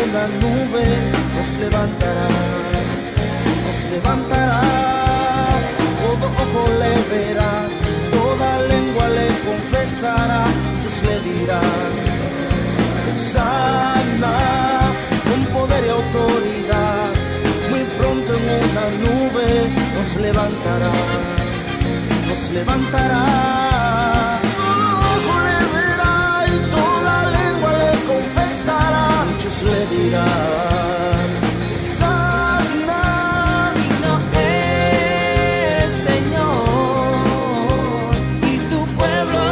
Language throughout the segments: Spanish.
una nube nos levantará, nos levantará. Todo ojo le verá, toda lengua le confesará, Dios le dirá: sana, con poder y autoridad, muy pronto en una nube nos levantará, nos levantará. Todo ojo le verá y toda lengua le confesará, muchos le dirán: sana. Digno eres, Señor, y tu pueblo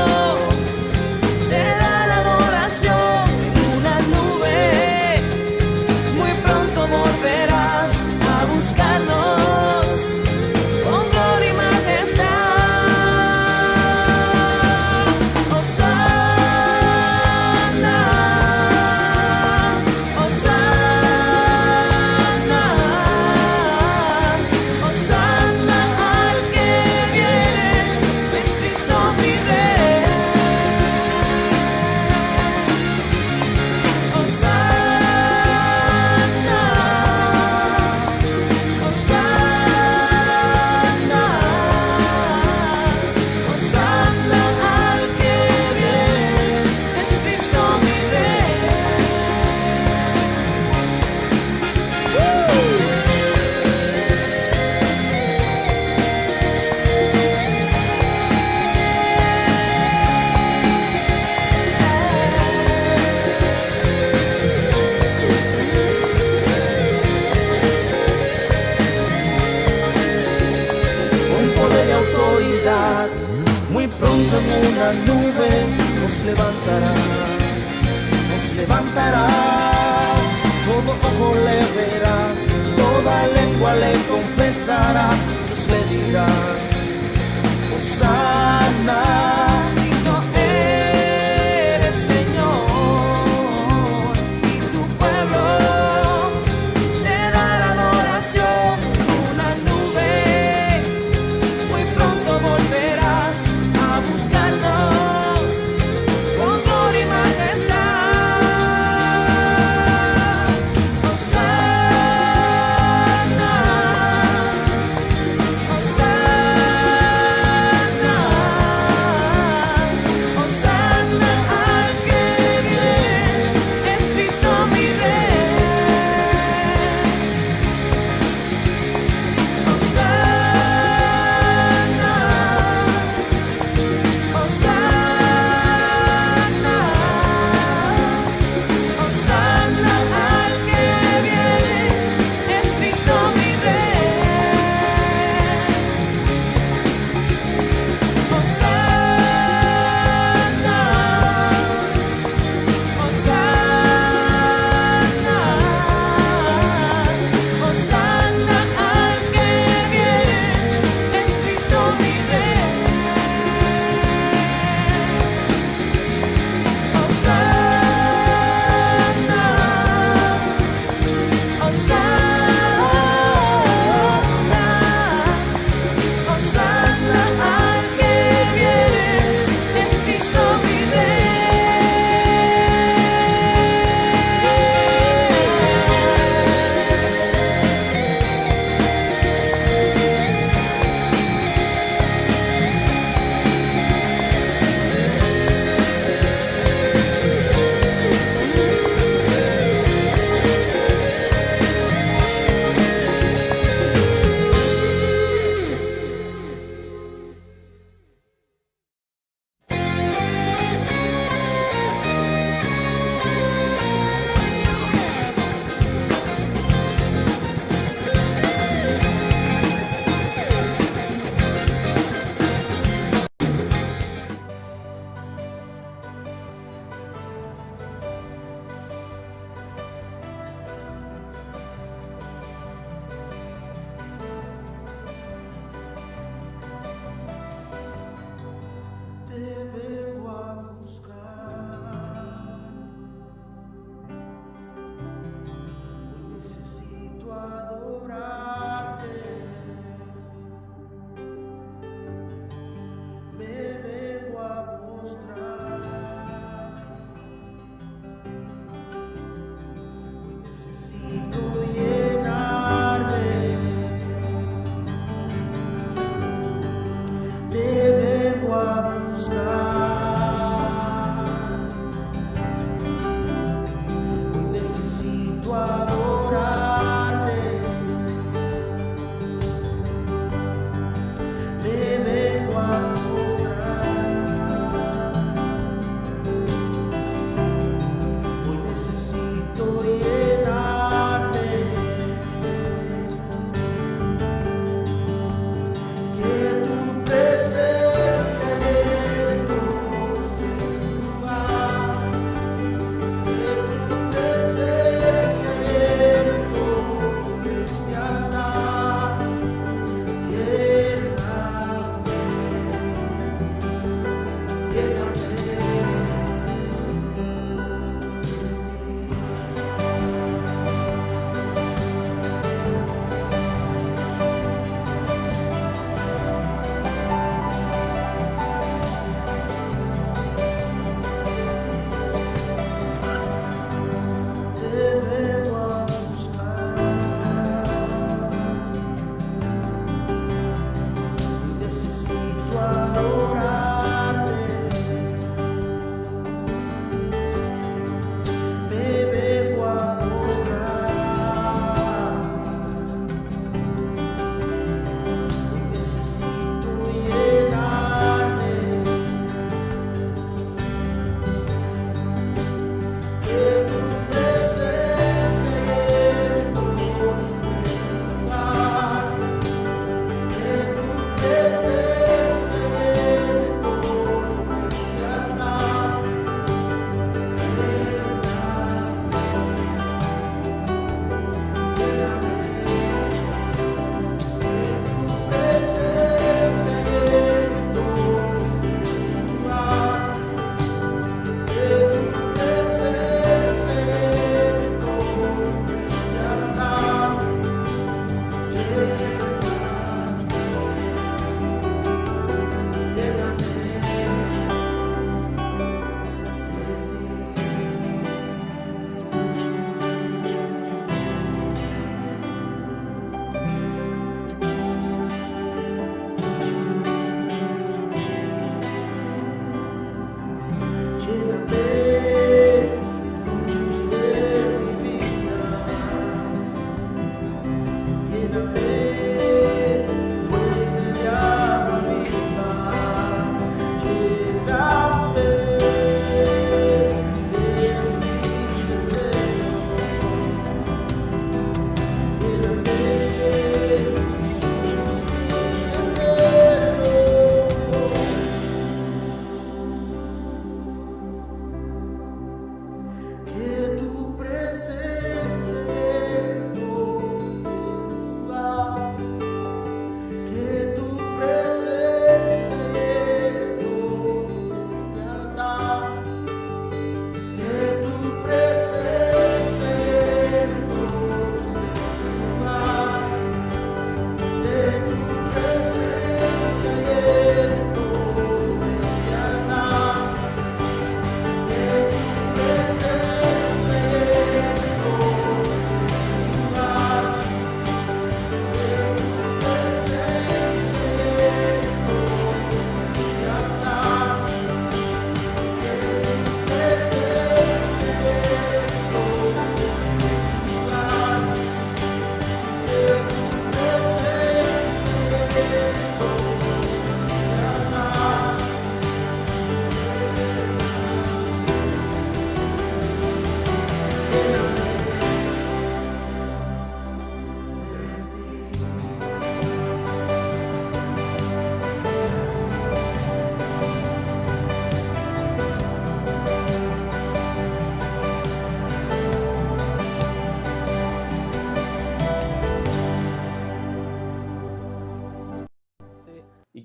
te da la adoración. Una nube, muy pronto volverás a buscarnos con gloria y majestad. Hosana, Hosana, Hosana al que viene, es Cristo mi Rey. Hosana, Hosana, Hosana al que viene, es Cristo mi Rey. Con poder y autoridad, muy pronto en una nube nos levantará, nos levantará. Todo ojo le verá, toda lengua le confesará, Dios le dirá: Hosana. Digno eres, Señor, y tu pueblo te da la adoración. Una nube, muy pronto volverás a buscarnos con gloria y majestad. Hosana, Hosana,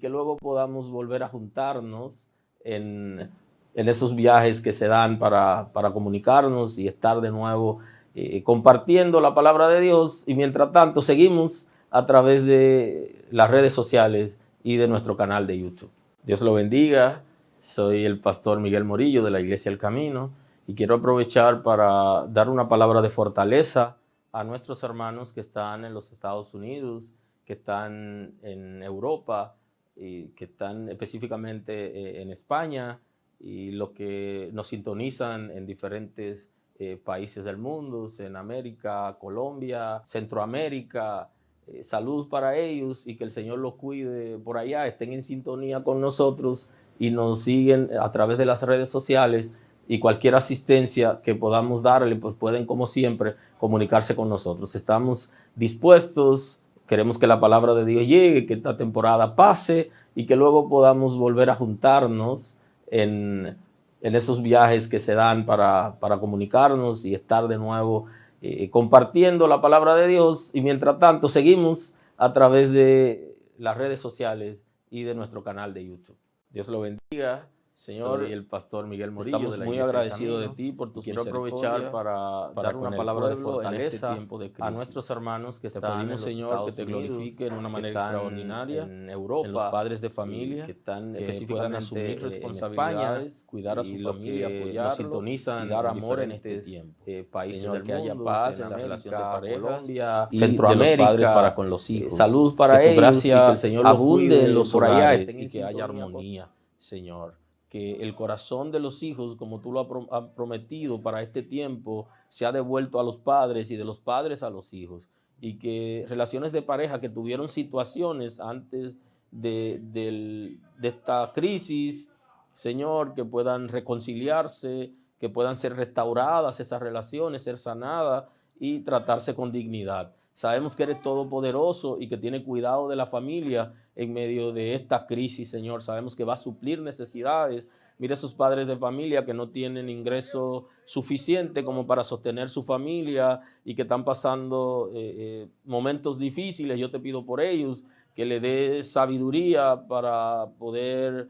que luego podamos volver a juntarnos en esos viajes que se dan para comunicarnos y estar de nuevo compartiendo la palabra de Dios. Y mientras tanto seguimos a través de las redes sociales y de nuestro canal de YouTube. Dios lo bendiga. Soy el pastor Miguel Morillo de la Iglesia El Camino y quiero aprovechar para dar una palabra de fortaleza a nuestros hermanos que están en los Estados Unidos, que están en Europa y que están específicamente en España y los que nos sintonizan en diferentes países del mundo, en América, Colombia, Centroamérica. Salud para ellos y que el Señor los cuide por allá, estén en sintonía con nosotros y nos siguen a través de las redes sociales, y cualquier asistencia que podamos darle, pues pueden, como siempre, comunicarse con nosotros. Estamos dispuestos, queremos que la palabra de Dios llegue, que esta temporada pase y que luego podamos volver a juntarnos en esos viajes que se dan para comunicarnos y estar de nuevo compartiendo la palabra de Dios. Y mientras tanto seguimos a través de las redes sociales y de nuestro canal de YouTube. Dios lo bendiga. Señor, soy el pastor Miguel Morillo. Estamos muy agradecidos de ti por tus misericordias. Quiero aprovechar para dar una palabra de fortaleza en este tiempo de crisis a nuestros hermanos que están en los Señor, que te glorifiquen de una manera extraordinaria en Europa, en los padres de familia que están específicamente asumir responsabilidades, cuidar a su familia, apoyarlos, sintonizan y dar amor en este tiempo. Países Señor, que haya paz en la relación de pareja, Colombia, Centroamérica, de los padres para con los hijos. Salud para ellos, gracia, y que el Señor abunde en los hogares y que haya armonía, Señor. Que el corazón de los hijos, como tú lo has prometido para este tiempo, sea devuelto a los padres y de los padres a los hijos. Y que relaciones de pareja que tuvieron situaciones antes de esta crisis, Señor, que puedan reconciliarse, que puedan ser restauradas esas relaciones, ser sanadas y tratarse con dignidad. Sabemos que eres todopoderoso y que tiene cuidado de la familia en medio de esta crisis, Señor. Sabemos que va a suplir necesidades. Mira esos padres de familia que no tienen ingreso suficiente como para sostener su familia y que están pasando momentos difíciles. Yo te pido por ellos que le des sabiduría para poder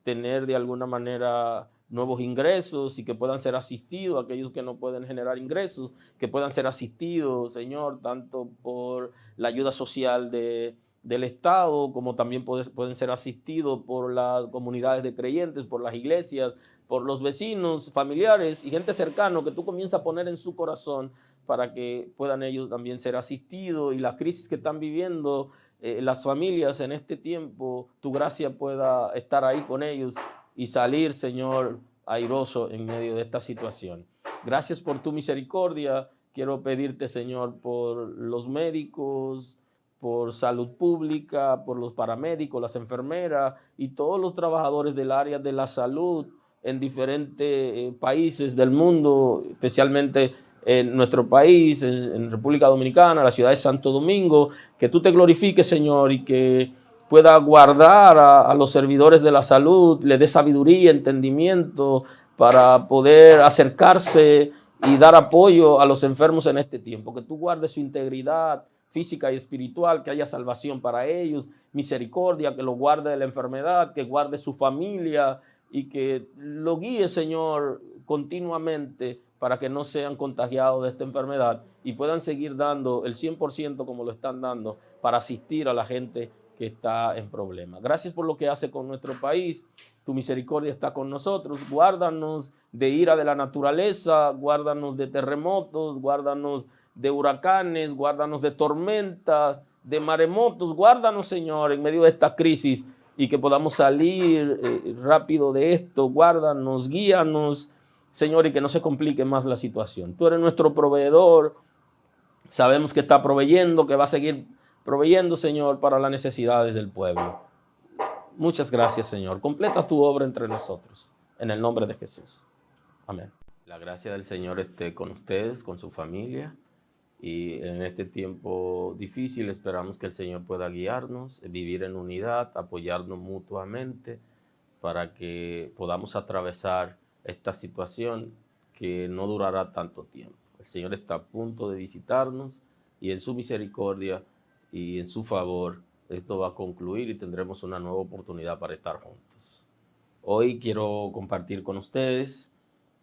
tener de alguna manera nuevos ingresos y que puedan ser asistidos, aquellos que no pueden generar ingresos, que puedan ser asistidos, Señor, tanto por la ayuda social del Estado, como también pueden ser asistidos por las comunidades de creyentes, por las iglesias, por los vecinos, familiares y gente cercana que tú comienzas a poner en su corazón para que puedan ellos también ser asistidos, y la crisis que están viviendo las familias en este tiempo, tu gracia pueda estar ahí con ellos y salir, Señor, airoso en medio de esta situación. Gracias por tu misericordia. Quiero pedirte, Señor, por los médicos, por salud pública, por los paramédicos, las enfermeras y todos los trabajadores del área de la salud en diferentes países del mundo, especialmente en nuestro país, en República Dominicana, la ciudad de Santo Domingo. Que tú te glorifiques, Señor, y que pueda guardar a los servidores de la salud, le dé sabiduría, entendimiento para poder acercarse y dar apoyo a los enfermos en este tiempo. Que tú guardes su integridad física y espiritual, que haya salvación para ellos, misericordia, que lo guarde de la enfermedad, que guarde su familia y que lo guíe, Señor, continuamente para que no sean contagiados de esta enfermedad y puedan seguir dando el 100% como lo están dando para asistir a la gente que está en problemas. Gracias por lo que hace con nuestro país. Tu misericordia está con nosotros. Guárdanos de ira de la naturaleza, guárdanos de terremotos, guárdanos de huracanes, guárdanos de tormentas, de maremotos. Guárdanos, Señor, en medio de esta crisis y que podamos salir rápido de esto. Guárdanos, guíanos, Señor, y que no se complique más la situación. Tú eres nuestro proveedor. Sabemos que está proveyendo, que va a seguir proveyendo, Señor, para las necesidades del pueblo. Muchas gracias, Señor. Completa tu obra entre nosotros. En el nombre de Jesús. Amén. La gracia del Señor esté con ustedes, con su familia. Y en este tiempo difícil esperamos que el Señor pueda guiarnos, vivir en unidad, apoyarnos mutuamente para que podamos atravesar esta situación que no durará tanto tiempo. El Señor está a punto de visitarnos y en su misericordia y en su favor esto va a concluir y tendremos una nueva oportunidad para estar juntos. Hoy quiero compartir con ustedes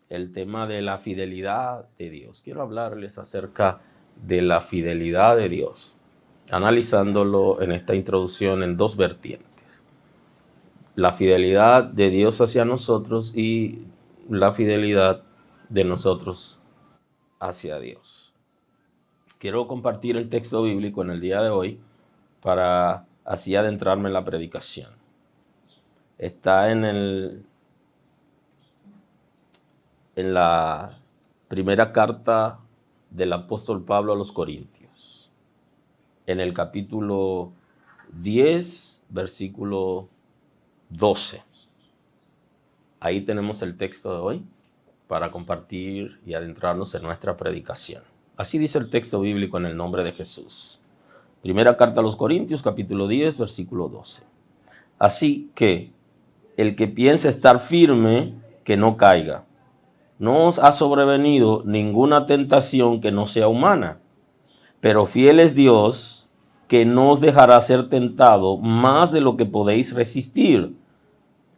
el tema de la fidelidad de Dios. Quiero hablarles acerca de la fidelidad de Dios, analizándolo en esta introducción en dos vertientes: la fidelidad de Dios hacia nosotros y la fidelidad de nosotros hacia Dios. Quiero compartir el texto bíblico en el día de hoy para así adentrarme en la predicación. Está en la primera carta del apóstol Pablo a los Corintios, en el capítulo 10, versículo 12. Ahí tenemos el texto de hoy para compartir y adentrarnos en nuestra predicación. Así dice el texto bíblico en el nombre de Jesús. Primera carta a los Corintios, capítulo 10, versículo 12. Así que el que piensa estar firme, que no caiga. No os ha sobrevenido ninguna tentación que no sea humana, pero fiel es Dios, que no os dejará ser tentado más de lo que podéis resistir,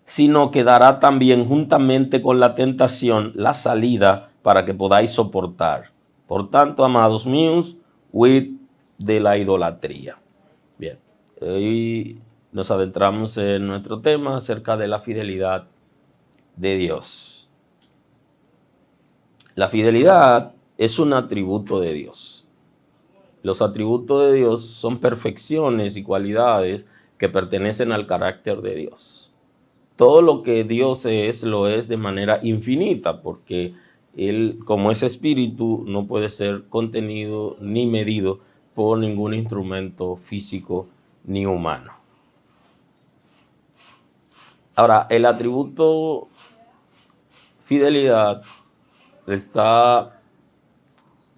sino que dará también juntamente con la tentación la salida para que podáis soportar. Por tanto, amados míos, huid de la idolatría. Bien, hoy nos adentramos en nuestro tema acerca de la fidelidad de Dios. La fidelidad es un atributo de Dios. Los atributos de Dios son perfecciones y cualidades que pertenecen al carácter de Dios. Todo lo que Dios es, lo es de manera infinita, porque Él, como es espíritu, no puede ser contenido ni medido por ningún instrumento físico ni humano. Ahora, el atributo fidelidad está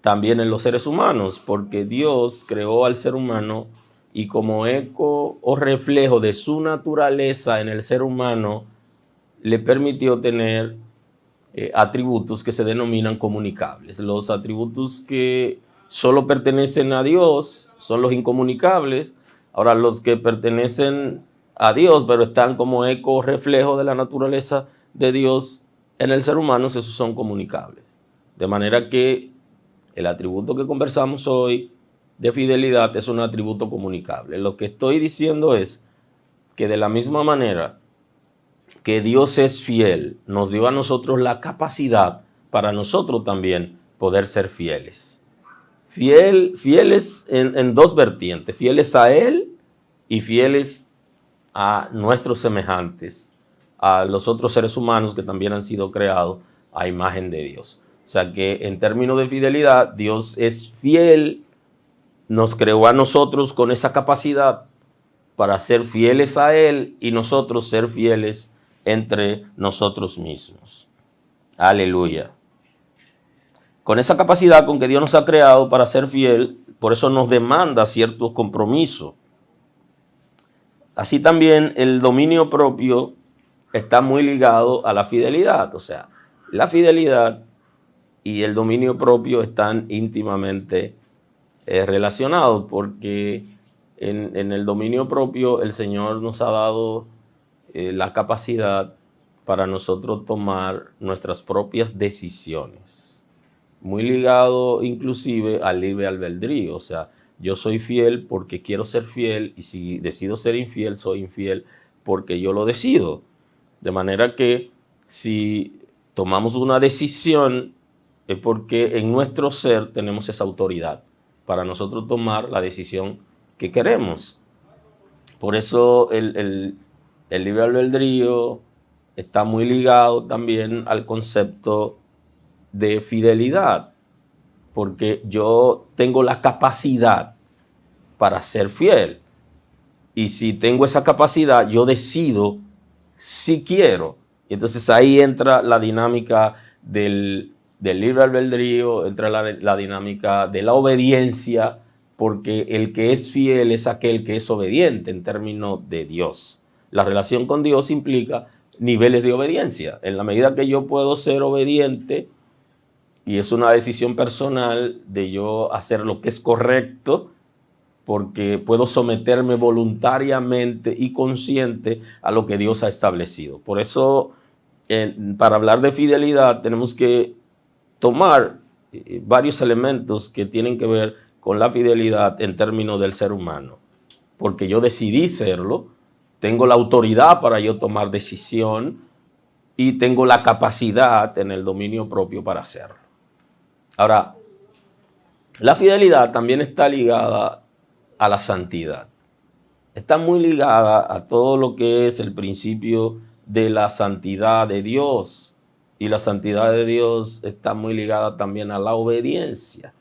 también en los seres humanos, porque Dios creó al ser humano y como eco o reflejo de su naturaleza en el ser humano, le permitió tener atributos que se denominan comunicables. Los atributos que solo pertenecen a Dios son los incomunicables. Ahora, los que pertenecen a Dios, pero están como eco o reflejo de la naturaleza de Dios en el ser humano, esos son comunicables. De manera que el atributo que conversamos hoy de fidelidad es un atributo comunicable. Lo que estoy diciendo es que de la misma manera que Dios es fiel, nos dio a nosotros la capacidad para nosotros también poder ser fieles. Fieles en dos vertientes, fieles a Él y fieles a nuestros semejantes, a los otros seres humanos que también han sido creados a imagen de Dios. O sea que en términos de fidelidad, Dios es fiel, nos creó a nosotros con esa capacidad para ser fieles a Él y nosotros ser fieles entre nosotros mismos. Aleluya. Con esa capacidad con que Dios nos ha creado para ser fiel, por eso nos demanda ciertos compromisos. Así también el dominio propio está muy ligado a la fidelidad. O sea, la fidelidad y el dominio propio están íntimamente relacionados, porque en el dominio propio el Señor nos ha dado la capacidad para nosotros tomar nuestras propias decisiones, muy ligado inclusive al libre albedrío. O sea, yo soy fiel porque quiero ser fiel, y si decido ser infiel, soy infiel porque yo lo decido. De manera que si tomamos una decisión es porque en nuestro ser tenemos esa autoridad para nosotros tomar la decisión que queremos. Por eso el libre albedrío está muy ligado también al concepto de fidelidad, porque yo tengo la capacidad para ser fiel. Y si tengo esa capacidad, yo decido si quiero. Y entonces ahí entra la dinámica del libre albedrío, entra la dinámica de la obediencia, porque el que es fiel es aquel que es obediente en términos de Dios. La relación con Dios implica niveles de obediencia. En la medida que yo puedo ser obediente, y es una decisión personal de yo hacer lo que es correcto, porque puedo someterme voluntariamente y consciente a lo que Dios ha establecido. Por eso, para hablar de fidelidad, tenemos que tomar varios elementos que tienen que ver con la fidelidad en términos del ser humano. Porque yo decidí serlo, tengo la autoridad para yo tomar decisión y tengo la capacidad en el dominio propio para hacerlo. Ahora, la fidelidad también está ligada a la santidad. Está muy ligada a todo lo que es el principio de la santidad de Dios. Y la santidad de Dios está muy ligada también a la obediencia.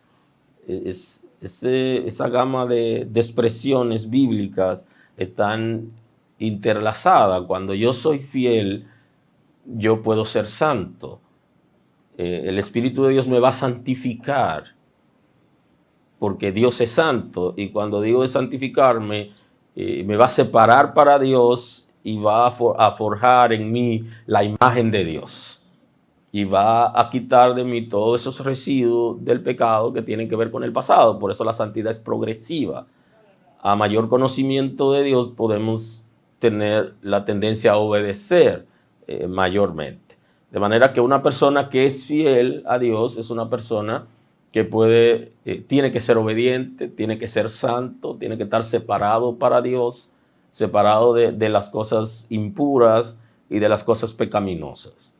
Esa gama de expresiones bíblicas están interlazadas. Cuando yo soy fiel, yo puedo ser santo. El Espíritu de Dios me va a santificar, porque Dios es santo. Y cuando digo de santificarme, me va a separar para Dios y va a forjar en mí la imagen de Dios. Y va a quitar de mí todos esos residuos del pecado que tienen que ver con el pasado. Por eso la santidad es progresiva. A mayor conocimiento de Dios podemos tener la tendencia a obedecer mayormente. De manera que una persona que es fiel a Dios es una persona que tiene que ser obediente, tiene que ser santo, tiene que estar separado para Dios, separado de las cosas impuras y de las cosas pecaminosas.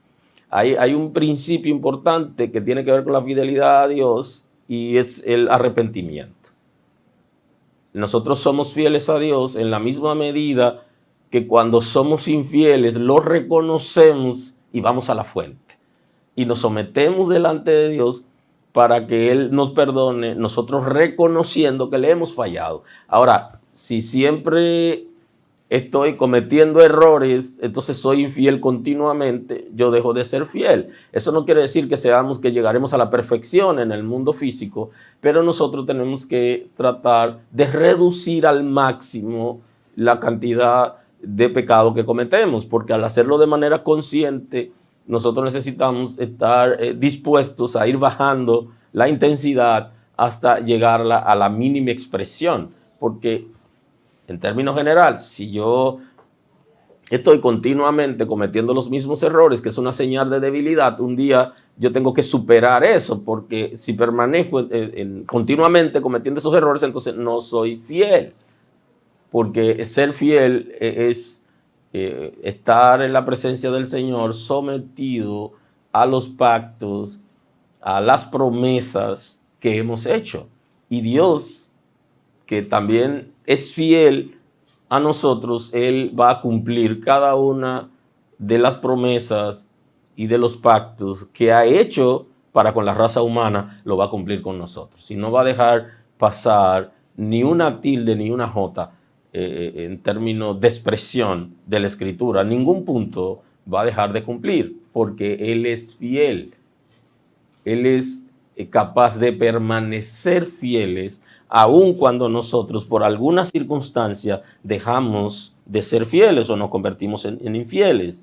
Hay un principio importante que tiene que ver con la fidelidad a Dios y es el arrepentimiento. Nosotros somos fieles a Dios en la misma medida que cuando somos infieles lo reconocemos y vamos a la fuente. Y nos sometemos delante de Dios para que Él nos perdone, nosotros reconociendo que le hemos fallado. Ahora, si siempre estoy cometiendo errores, entonces soy infiel continuamente, yo dejo de ser fiel. Eso no quiere decir que llegaremos a la perfección en el mundo físico, pero nosotros tenemos que tratar de reducir al máximo la cantidad de pecado que cometemos, porque al hacerlo de manera consciente, nosotros necesitamos estar dispuestos a ir bajando la intensidad hasta llegar a la mínima expresión, porque en términos generales, si yo estoy continuamente cometiendo los mismos errores, que es una señal de debilidad, un día yo tengo que superar eso, porque si permanezco continuamente cometiendo esos errores, entonces no soy fiel. Porque ser fiel es estar en la presencia del Señor sometido a los pactos, a las promesas que hemos hecho. Y Dios, que también es fiel a nosotros, Él va a cumplir cada una de las promesas y de los pactos que ha hecho para con la raza humana, lo va a cumplir con nosotros. Y no va a dejar pasar ni una tilde ni una jota en términos de expresión de la Escritura. Ningún punto va a dejar de cumplir, porque Él es fiel. Él es capaz de permanecer fieles aun cuando nosotros por alguna circunstancia dejamos de ser fieles o nos convertimos en infieles.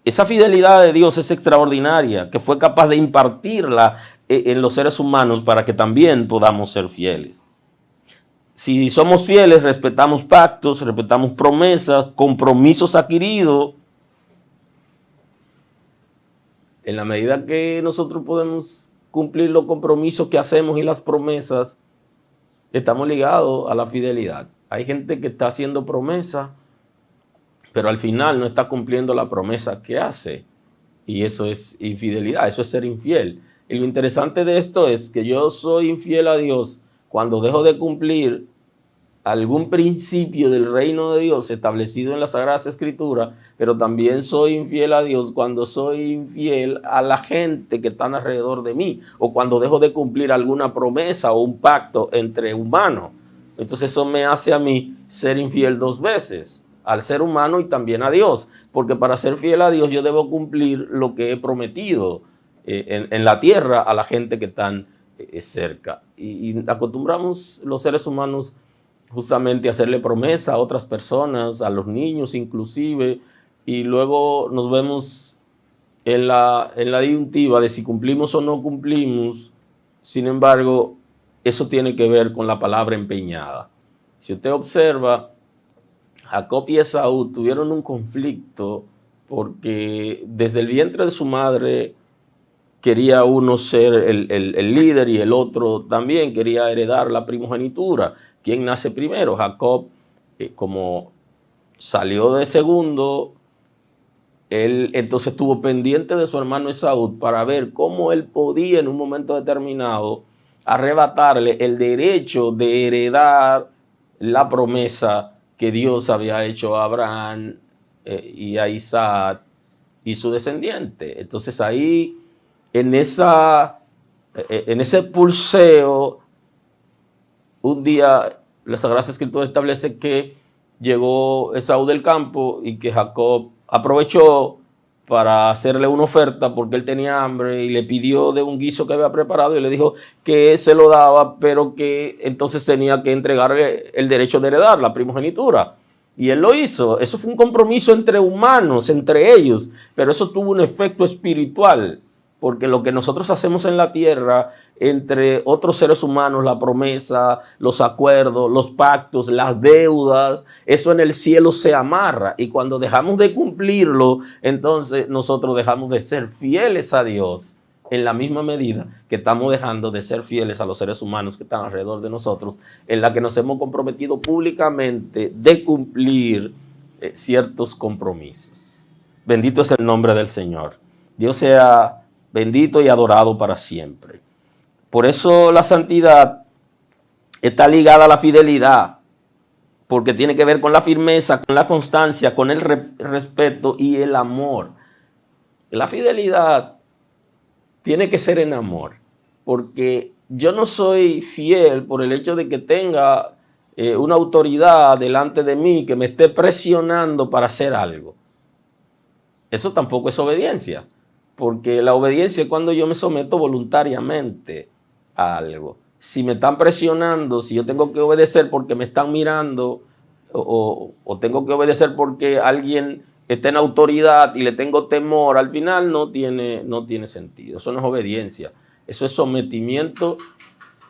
Esa fidelidad de Dios es extraordinaria, que fue capaz de impartirla en los seres humanos para que también podamos ser fieles. Si somos fieles, respetamos pactos, respetamos promesas, compromisos adquiridos. En la medida que nosotros podemos cumplir los compromisos que hacemos y las promesas, estamos ligados a la fidelidad. Hay gente que está haciendo promesas, pero al final no está cumpliendo la promesa que hace. Y eso es infidelidad, eso es ser infiel. Y lo interesante de esto es que yo soy infiel a Dios cuando dejo de cumplir algún principio del reino de Dios establecido en las Sagradas Escrituras, pero también soy infiel a Dios cuando soy infiel a la gente que está alrededor de mí, o cuando dejo de cumplir alguna promesa o un pacto entre humanos. Entonces eso me hace a mí ser infiel dos veces, al ser humano y también a Dios, porque para ser fiel a Dios yo debo cumplir lo que he prometido en la tierra a la gente que están cerca. Y acostumbramos los seres humanos justamente hacerle promesa a otras personas, a los niños inclusive, y luego nos vemos en la disyuntiva de si cumplimos o no cumplimos. Sin embargo, eso tiene que ver con la palabra empeñada. Si usted observa, Jacob y Esaú tuvieron un conflicto porque desde el vientre de su madre quería uno ser el líder y el otro también quería heredar la primogenitura. ¿Quién nace primero? Jacob, como salió de segundo, él entonces estuvo pendiente de su hermano Esaú para ver cómo él podía en un momento determinado arrebatarle el derecho de heredar la promesa que Dios había hecho a Abraham y a Isaac y su descendiente. Entonces ahí, en ese pulseo, un día la Sagrada Escritura establece que llegó Esaú del campo y que Jacob aprovechó para hacerle una oferta porque él tenía hambre y le pidió de un guiso que había preparado y le dijo que se lo daba, pero que entonces tenía que entregarle el derecho de heredar la primogenitura. Y él lo hizo. Eso fue un compromiso entre humanos, entre ellos, pero eso tuvo un efecto espiritual, porque lo que nosotros hacemos en la tierra, entre otros seres humanos, la promesa, los acuerdos, los pactos, las deudas, eso en el cielo se amarra. Y cuando dejamos de cumplirlo, entonces nosotros dejamos de ser fieles a Dios en la misma medida que estamos dejando de ser fieles a los seres humanos que están alrededor de nosotros, en la que nos hemos comprometido públicamente de cumplir ciertos compromisos. Bendito es el nombre del Señor. Dios sea bendito y adorado para siempre. Por eso la santidad está ligada a la fidelidad, porque tiene que ver con la firmeza, con la constancia, con el respeto y el amor. La fidelidad tiene que ser en amor, porque yo no soy fiel por el hecho de que tenga una autoridad delante de mí que me esté presionando para hacer algo. Eso tampoco es obediencia. Porque la obediencia es cuando yo me someto voluntariamente a algo. Si me están presionando, si yo tengo que obedecer porque me están mirando o tengo que obedecer porque alguien está en autoridad y le tengo temor, al final no tiene sentido. Eso no es obediencia. Eso es sometimiento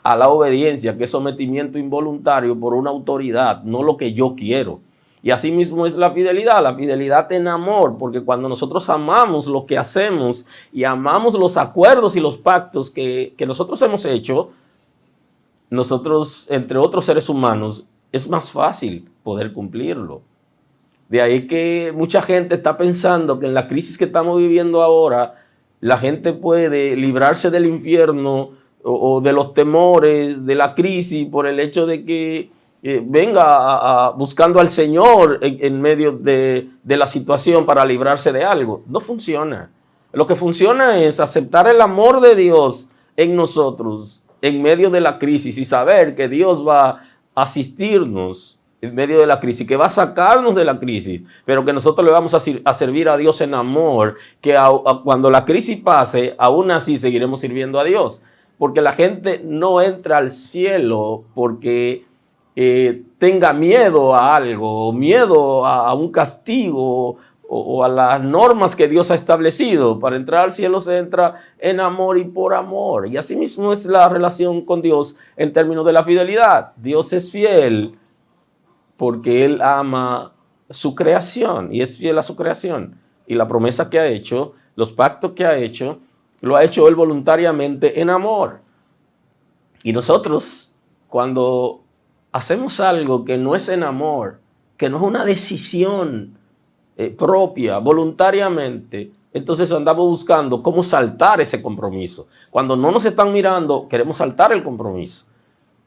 a la obediencia, que es sometimiento involuntario por una autoridad, no lo que yo quiero. Y así mismo es la fidelidad en amor, porque cuando nosotros amamos lo que hacemos y amamos los acuerdos y los pactos que nosotros hemos hecho, nosotros, entre otros seres humanos, es más fácil poder cumplirlo. De ahí que mucha gente está pensando que en la crisis que estamos viviendo ahora, la gente puede librarse del infierno o de los temores, de la crisis, por el hecho de que venga buscando al Señor en medio de la situación para librarse de algo. No funciona. Lo que funciona es aceptar el amor de Dios en nosotros en medio de la crisis y saber que Dios va a asistirnos en medio de la crisis, que va a sacarnos de la crisis, pero que nosotros le vamos a servir a Dios en amor, que cuando la crisis pase, aún así seguiremos sirviendo a Dios. Porque la gente no entra al cielo porque tenga miedo a algo, o miedo a un castigo o a las normas que Dios ha establecido. Para entrar al cielo se entra en amor y por amor. Y así mismo es la relación con Dios en términos de la fidelidad. Dios es fiel porque Él ama su creación y es fiel a su creación. Y la promesa que ha hecho, los pactos que ha hecho, lo ha hecho Él voluntariamente en amor. Y nosotros, cuando hacemos algo que no es en amor, que no es una decisión propia, voluntariamente, entonces andamos buscando cómo saltar ese compromiso. Cuando no nos están mirando, queremos saltar el compromiso.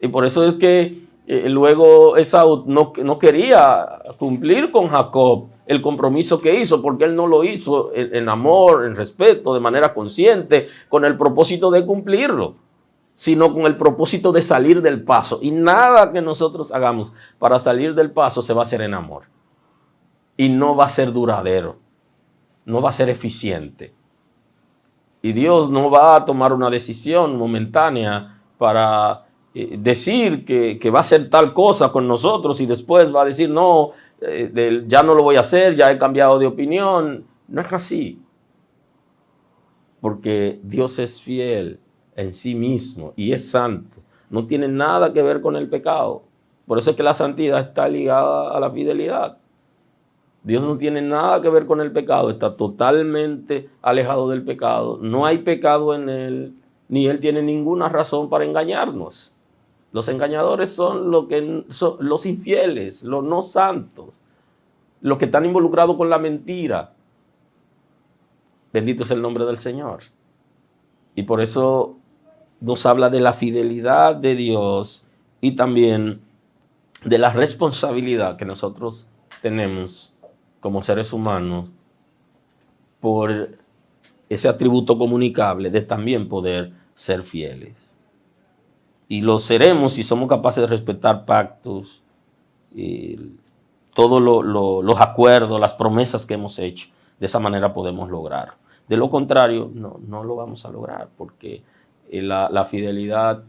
Y por eso es que luego Esaú no quería cumplir con Jacob el compromiso que hizo, porque él no lo hizo en amor, en respeto, de manera consciente, con el propósito de cumplirlo, sino con el propósito de salir del paso. Y nada que nosotros hagamos para salir del paso se va a hacer en amor. Y no va a ser duradero, no va a ser eficiente. Y Dios no va a tomar una decisión momentánea para decir que va a hacer tal cosa con nosotros y después va a decir, no, ya no lo voy a hacer, ya he cambiado de opinión. No es así. Porque Dios es fiel en sí mismo y es santo. no tiene nada que ver con el pecado. Por eso es que la santidad está ligada a la fidelidad. Dios no tiene nada que ver con el pecado, está totalmente alejado del pecado. No hay pecado en él, ni él tiene ninguna razón para engañarnos. Los engañadores son los infieles, los no santos, los que están involucrados con la mentira. Bendito es el nombre del Señor. Y por eso nos habla de la fidelidad de Dios y también de la responsabilidad que nosotros tenemos como seres humanos por ese atributo comunicable de también poder ser fieles. Y lo seremos si somos capaces de respetar pactos, todos los acuerdos, las promesas que hemos hecho. De esa manera podemos lograr. De lo contrario, no lo vamos a lograr, porque la fidelidad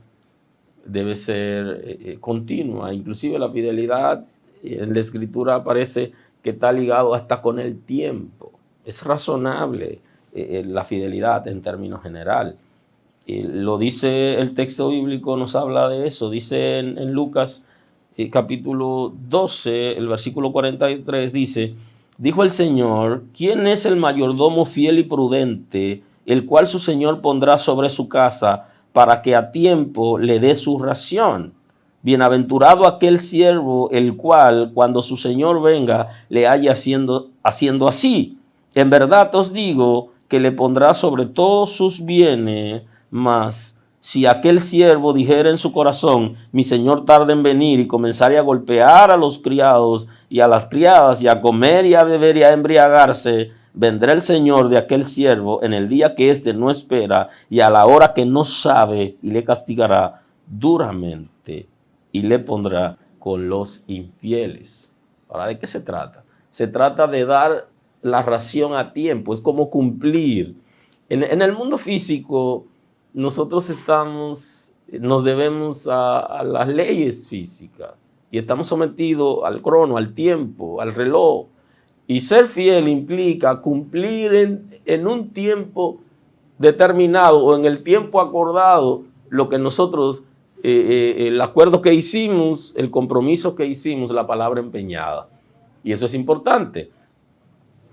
debe ser continua. Inclusive la fidelidad en la Escritura aparece que está ligado hasta con el tiempo. Es razonable la fidelidad en términos general. Lo dice el texto bíblico, nos habla de eso. Dice en Lucas capítulo 12, el versículo 43, dice: dijo el Señor, ¿quién es el mayordomo fiel y prudente, el cual su Señor pondrá sobre su casa para que a tiempo le dé su ración? Bienaventurado aquel siervo, el cual, cuando su Señor venga, le haya haciendo así. En verdad os digo que le pondrá sobre todos sus bienes. Mas si aquel siervo dijera en su corazón, mi Señor tarda en venir, y comenzare a golpear a los criados y a las criadas, y a comer y a beber y a embriagarse, vendrá el Señor de aquel siervo en el día que éste no espera y a la hora que no sabe, y le castigará duramente y le pondrá con los infieles. ¿Ahora de qué se trata? Se trata de dar la ración a tiempo, es como cumplir. En el mundo físico, nosotros nos debemos a las leyes físicas y estamos sometidos al crono, al tiempo, al reloj. Y ser fiel implica cumplir en un tiempo determinado o en el tiempo acordado lo que nosotros, el acuerdo que hicimos, el compromiso que hicimos, la palabra empeñada. Y eso es importante.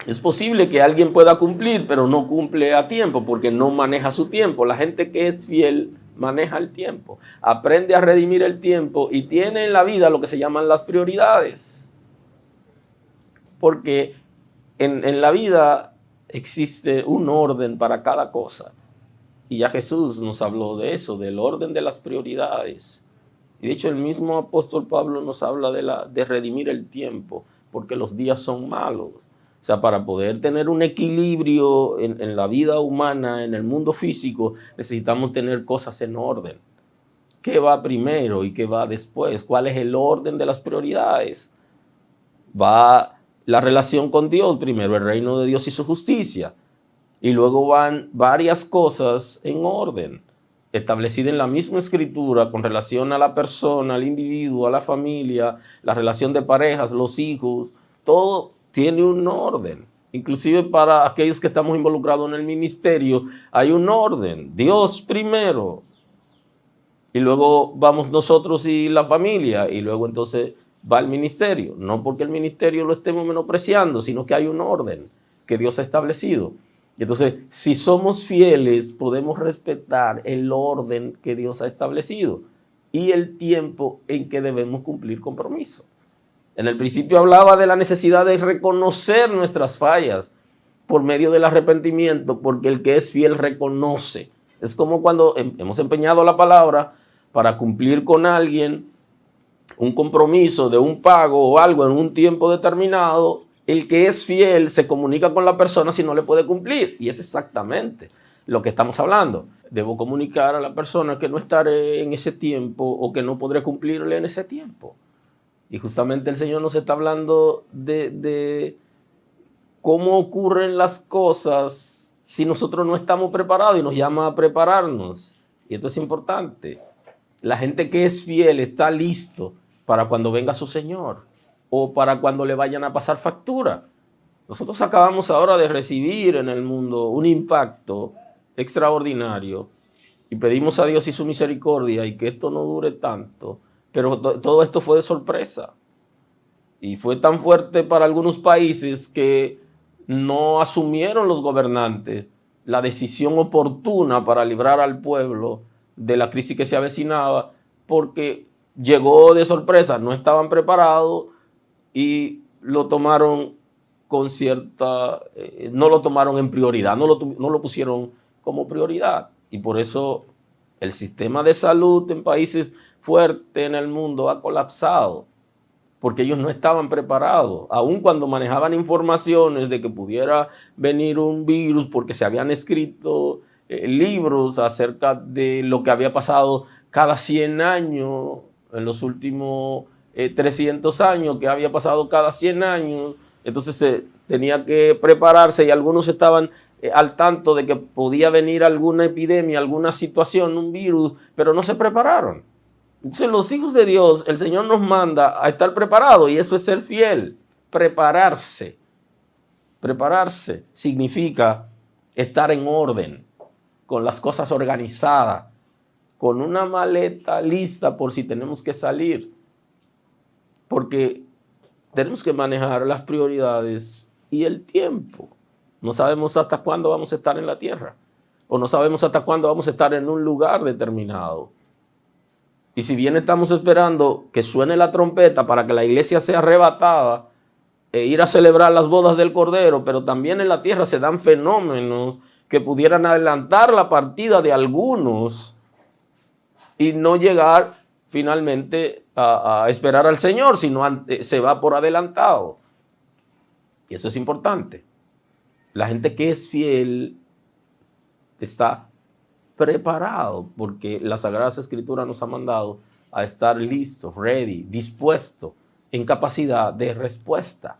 Es posible que alguien pueda cumplir, pero no cumple a tiempo porque no maneja su tiempo. La gente que es fiel maneja el tiempo, aprende a redimir el tiempo y tiene en la vida lo que se llaman las prioridades. Porque en la vida existe un orden para cada cosa. Y ya Jesús nos habló de eso, del orden de las prioridades. Y de hecho el mismo apóstol Pablo nos habla de redimir el tiempo, porque los días son malos. O sea, para poder tener un equilibrio en la vida humana, en el mundo físico, necesitamos tener cosas en orden. ¿Qué va primero y qué va después? ¿Cuál es el orden de las prioridades? Va la relación con Dios primero, el reino de Dios y su justicia. Y luego van varias cosas en orden, establecidas en la misma escritura con relación a la persona, al individuo, a la familia, la relación de parejas, los hijos, todo tiene un orden. Inclusive para aquellos que estamos involucrados en el ministerio, hay un orden. Dios primero. Y luego vamos nosotros y la familia. Y luego entonces va el ministerio. No porque el ministerio lo estemos menospreciando, sino que hay un orden que Dios ha establecido. Y entonces, si somos fieles, podemos respetar el orden que Dios ha establecido y el tiempo en que debemos cumplir compromiso. En el principio hablaba de la necesidad de reconocer nuestras fallas por medio del arrepentimiento, porque el que es fiel reconoce. Es como cuando hemos empeñado la palabra para cumplir con alguien un compromiso de un pago o algo en un tiempo determinado. El que es fiel se comunica con la persona si no le puede cumplir. Y es exactamente lo que estamos hablando. Debo comunicar a la persona que no estaré en ese tiempo o que no podré cumplirle en ese tiempo. Y justamente el Señor nos está hablando de cómo ocurren las cosas si nosotros no estamos preparados y nos llama a prepararnos. Y esto es importante. La gente que es fiel está listo para cuando venga su Señor o para cuando le vayan a pasar factura. Nosotros acabamos ahora de recibir en el mundo un impacto extraordinario y pedimos a Dios y su misericordia y que esto no dure tanto, pero todo esto fue de sorpresa. Y fue tan fuerte para algunos países que no asumieron los gobernantes la decisión oportuna para librar al pueblo de la crisis que se avecinaba, porque llegó de sorpresa, no estaban preparados y lo tomaron con cierta, no lo tomaron en prioridad, no lo pusieron como prioridad. Y por eso el sistema de salud en países fuertes en el mundo ha colapsado, porque ellos no estaban preparados, aun cuando manejaban informaciones de que pudiera venir un virus, porque se habían escrito libros acerca de lo que había pasado cada 100 años, en los últimos 300 años, que había pasado cada 100 años, entonces se tenía que prepararse y algunos estaban al tanto de que podía venir alguna epidemia, alguna situación, un virus, pero no se prepararon. Entonces los hijos de Dios, el Señor nos manda a estar preparados y eso es ser fiel, prepararse. Prepararse significa estar en orden, con las cosas organizadas, con una maleta lista por si tenemos que salir, porque tenemos que manejar las prioridades y el tiempo. No sabemos hasta cuándo vamos a estar en la tierra, o no sabemos hasta cuándo vamos a estar en un lugar determinado. Y si bien estamos esperando que suene la trompeta para que la iglesia sea arrebatada e ir a celebrar las bodas del Cordero, pero también en la tierra se dan fenómenos que pudieran adelantar la partida de algunos y no llegar finalmente a esperar al Señor, sino se va por adelantado. Y eso es importante. La gente que es fiel está preparado, porque las Sagradas Escrituras nos ha mandado a estar listos, ready, dispuestos, en capacidad de respuesta.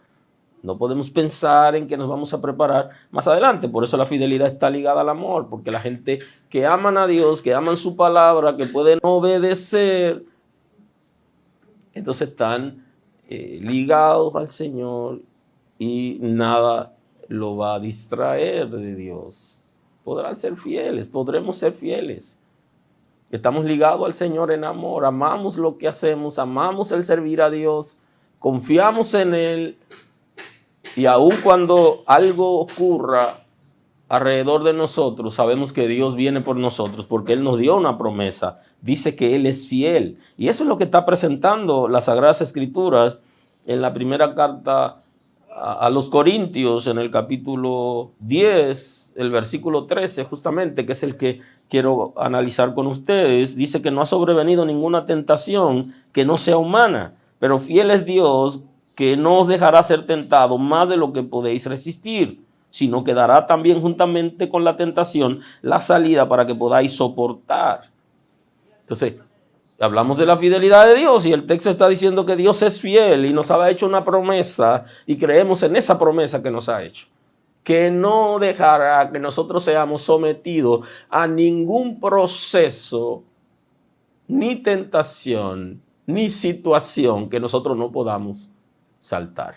No podemos pensar en que nos vamos a preparar más adelante. Por eso la fidelidad está ligada al amor, porque la gente que aman a Dios, que aman su palabra, que pueden obedecer, entonces están ligados al Señor y nada lo va a distraer de Dios. Podrán ser fieles, podremos ser fieles. Estamos ligados al Señor en amor, amamos lo que hacemos, amamos el servir a Dios, confiamos en Él. Y aun cuando algo ocurra alrededor de nosotros, sabemos que Dios viene por nosotros porque Él nos dio una promesa. Dice que Él es fiel. Y eso es lo que está presentando las Sagradas Escrituras en la primera carta a los Corintios, en el capítulo 10, el versículo 13, justamente, que es el que quiero analizar con ustedes. Dice que no ha sobrevenido ninguna tentación que no sea humana, pero fiel es Dios, que no os dejará ser tentado más de lo que podéis resistir, sino que dará también juntamente con la tentación la salida para que podáis soportar. Entonces, hablamos de la fidelidad de Dios y el texto está diciendo que Dios es fiel y nos ha hecho una promesa y creemos en esa promesa que nos ha hecho, que no dejará que nosotros seamos sometidos a ningún proceso, ni tentación, ni situación que nosotros no podamos saltar.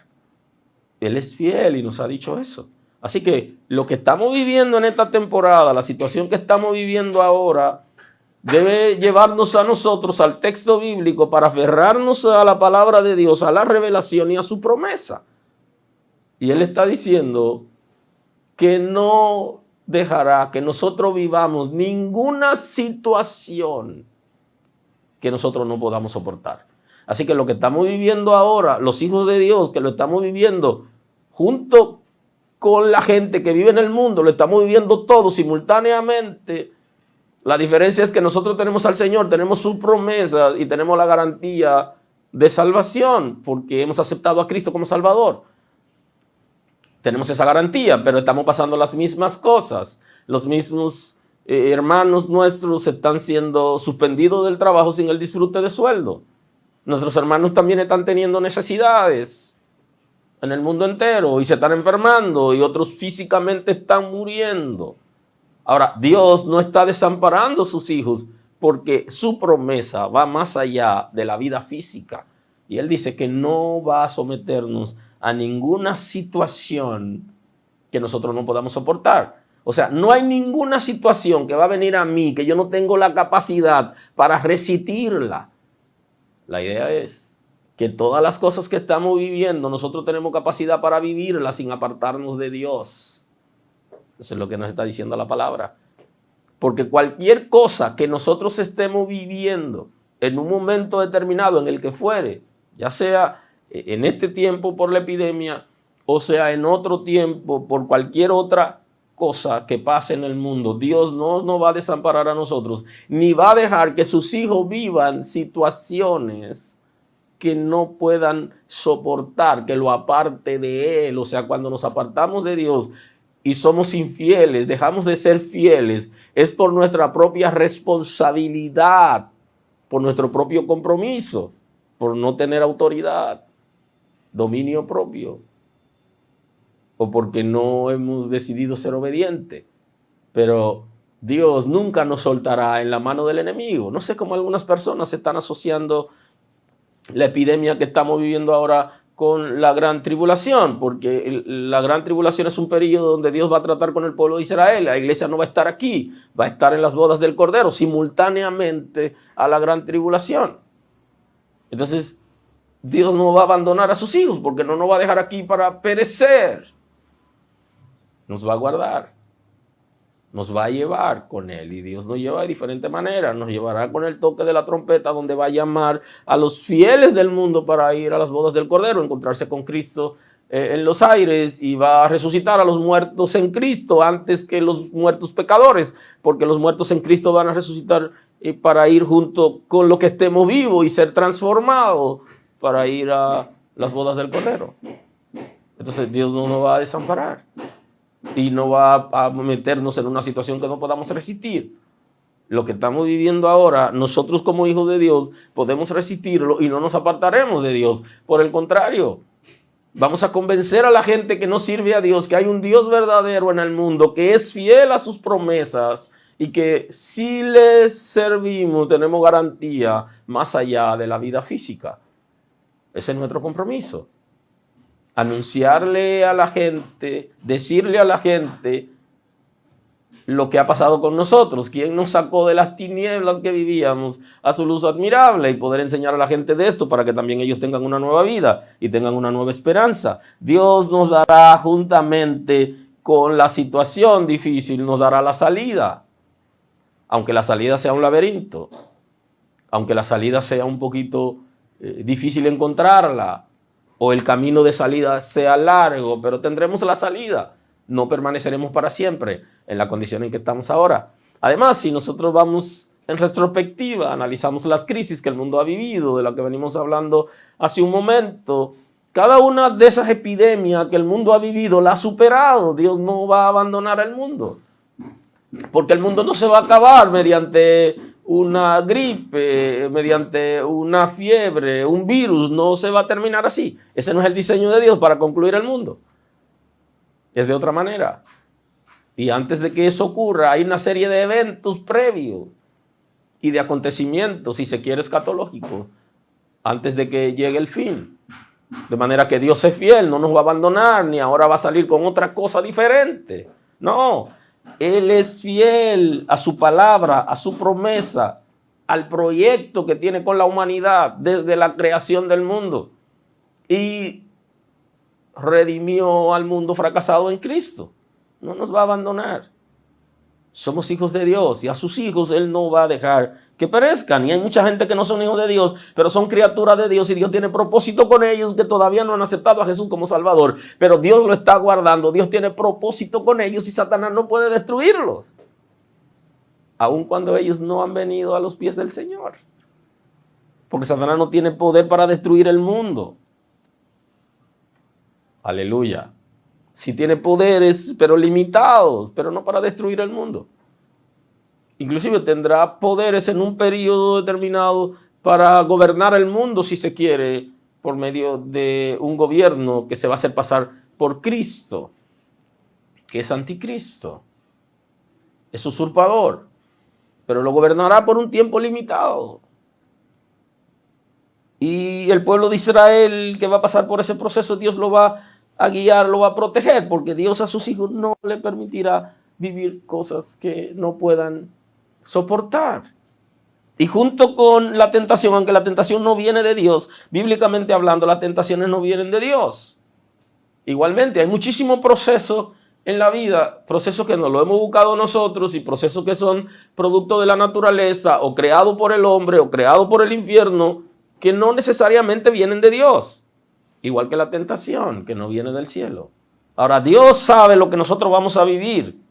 Él es fiel y nos ha dicho eso. Así que lo que estamos viviendo en esta temporada, la situación que estamos viviendo ahora, debe llevarnos a nosotros al texto bíblico para aferrarnos a la palabra de Dios, a la revelación y a su promesa. Y Él está diciendo que no dejará que nosotros vivamos ninguna situación que nosotros no podamos soportar. Así que lo que estamos viviendo ahora, los hijos de Dios, que lo estamos viviendo junto con la gente que vive en el mundo, lo estamos viviendo todos simultáneamente. La diferencia es que nosotros tenemos al Señor, tenemos su promesa y tenemos la garantía de salvación porque hemos aceptado a Cristo como Salvador. Tenemos esa garantía, pero estamos pasando las mismas cosas. Los mismos hermanos nuestros están siendo suspendidos del trabajo sin el disfrute de sueldo. Nuestros hermanos también están teniendo necesidades en el mundo entero y se están enfermando y otros físicamente están muriendo. Ahora, Dios no está desamparando a sus hijos porque su promesa va más allá de la vida física. Y Él dice que no va a someternos a ninguna situación que nosotros no podamos soportar. O sea, no hay ninguna situación que va a venir a mí que yo no tengo la capacidad para resistirla. La idea es que todas las cosas que estamos viviendo, nosotros tenemos capacidad para vivirlas sin apartarnos de Dios. Eso es lo que nos está diciendo la palabra. Porque cualquier cosa que nosotros estemos viviendo en un momento determinado en el que fuere, ya sea en este tiempo por la epidemia, o sea en otro tiempo por cualquier otra cosa que pase en el mundo, Dios no nos va a desamparar a nosotros, ni va a dejar que sus hijos vivan situaciones que no puedan soportar, que lo aparte de Él. O sea, cuando nos apartamos de Dios y somos infieles, dejamos de ser fieles, es por nuestra propia responsabilidad, por nuestro propio compromiso, por no tener autoridad, dominio propio, o porque no hemos decidido ser obedientes. Pero Dios nunca nos soltará en la mano del enemigo. No sé cómo algunas personas se están asociando la epidemia que estamos viviendo ahora con la gran tribulación, porque la gran tribulación es un periodo donde Dios va a tratar con el pueblo de Israel. La iglesia no va a estar aquí, va a estar en las bodas del Cordero simultáneamente a la gran tribulación. Entonces, Dios no va a abandonar a sus hijos porque no nos va a dejar aquí para perecer. Nos va a guardar, nos va a llevar con Él, y Dios nos lleva de diferente manera. Nos llevará con el toque de la trompeta, donde va a llamar a los fieles del mundo para ir a las bodas del Cordero, encontrarse con Cristo en los aires, y va a resucitar a los muertos en Cristo antes que los muertos pecadores, porque los muertos en Cristo van a resucitar para ir junto con los que estemos vivos y ser transformados para ir a las bodas del Cordero. Entonces Dios no nos va a desamparar y no va a meternos en una situación que no podamos resistir. Lo que estamos viviendo ahora, nosotros como hijos de Dios podemos resistirlo y no nos apartaremos de Dios. Por el contrario, vamos a convencer a la gente que no sirve a Dios que hay un Dios verdadero en el mundo, que es fiel a sus promesas, y que si les servimos tenemos garantía más allá de la vida física. Ese es nuestro compromiso. Anunciarle a la gente, decirle a la gente lo que ha pasado con nosotros, quién nos sacó de las tinieblas que vivíamos a su luz admirable, y poder enseñar a la gente de esto para que también ellos tengan una nueva vida y tengan una nueva esperanza. Dios nos dará, juntamente con la situación difícil, nos dará la salida, aunque la salida sea un laberinto, aunque la salida sea un poquito difícil encontrarla, o el camino de salida sea largo, pero tendremos la salida. No permaneceremos para siempre en la condición en que estamos ahora. Además, si nosotros vamos en retrospectiva, analizamos las crisis que el mundo ha vivido, de la que venimos hablando hace un momento, cada una de esas epidemias que el mundo ha vivido la ha superado. Dios no va a abandonar al mundo, porque el mundo no se va a acabar mediante una gripe, mediante una fiebre, un virus. No se va a terminar así. Ese no es el diseño de Dios para concluir el mundo. Es de otra manera. Y antes de que eso ocurra, hay una serie de eventos previos y de acontecimientos, si se quiere, escatológicos, antes de que llegue el fin. De manera que Dios es fiel, no nos va a abandonar, ni ahora va a salir con otra cosa diferente. No, Él es fiel a su palabra, a su promesa, al proyecto que tiene con la humanidad desde la creación del mundo. Y redimió al mundo fracasado en Cristo. No nos va a abandonar. Somos hijos de Dios, y a sus hijos Él no va a dejar que perezcan. Y hay mucha gente que no son hijos de Dios, pero son criaturas de Dios, y Dios tiene propósito con ellos, que todavía no han aceptado a Jesús como Salvador, pero Dios lo está guardando. Dios tiene propósito con ellos, y Satanás no puede destruirlos, aun cuando ellos no han venido a los pies del Señor, porque Satanás no tiene poder para destruir el mundo. Aleluya. Sí tiene poderes, pero limitados, pero no para destruir el mundo. Inclusive tendrá poderes en un periodo determinado para gobernar el mundo, si se quiere, por medio de un gobierno que se va a hacer pasar por Cristo, que es anticristo, es usurpador, pero lo gobernará por un tiempo limitado. Y el pueblo de Israel que va a pasar por ese proceso, Dios lo va a guiar, lo va a proteger, porque Dios a sus hijos no le permitirá vivir cosas que no puedan soportar. Y junto con la tentación, aunque la tentación no viene de Dios, bíblicamente hablando, las tentaciones no vienen de Dios. Igualmente, hay muchísimos procesos en la vida, procesos que nos lo hemos buscado nosotros y procesos que son producto de la naturaleza o creados por el hombre o creados por el infierno, que no necesariamente vienen de Dios. Igual que la tentación, que no viene del cielo. Ahora, Dios sabe lo que nosotros vamos a vivir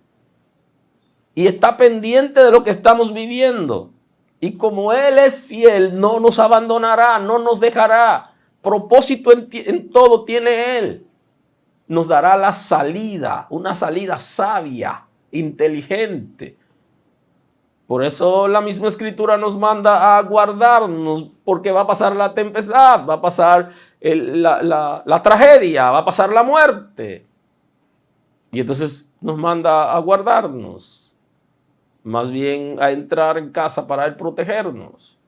y está pendiente de lo que estamos viviendo. Y como Él es fiel, no nos abandonará, no nos dejará. Propósito en todo tiene Él. Nos dará la salida, una salida sabia, inteligente. Por eso la misma Escritura nos manda a guardarnos, porque va a pasar la tempestad, va a pasar la tragedia, va a pasar la muerte. Y entonces nos manda a guardarnos. Más bien a entrar en casa para Él protegernos.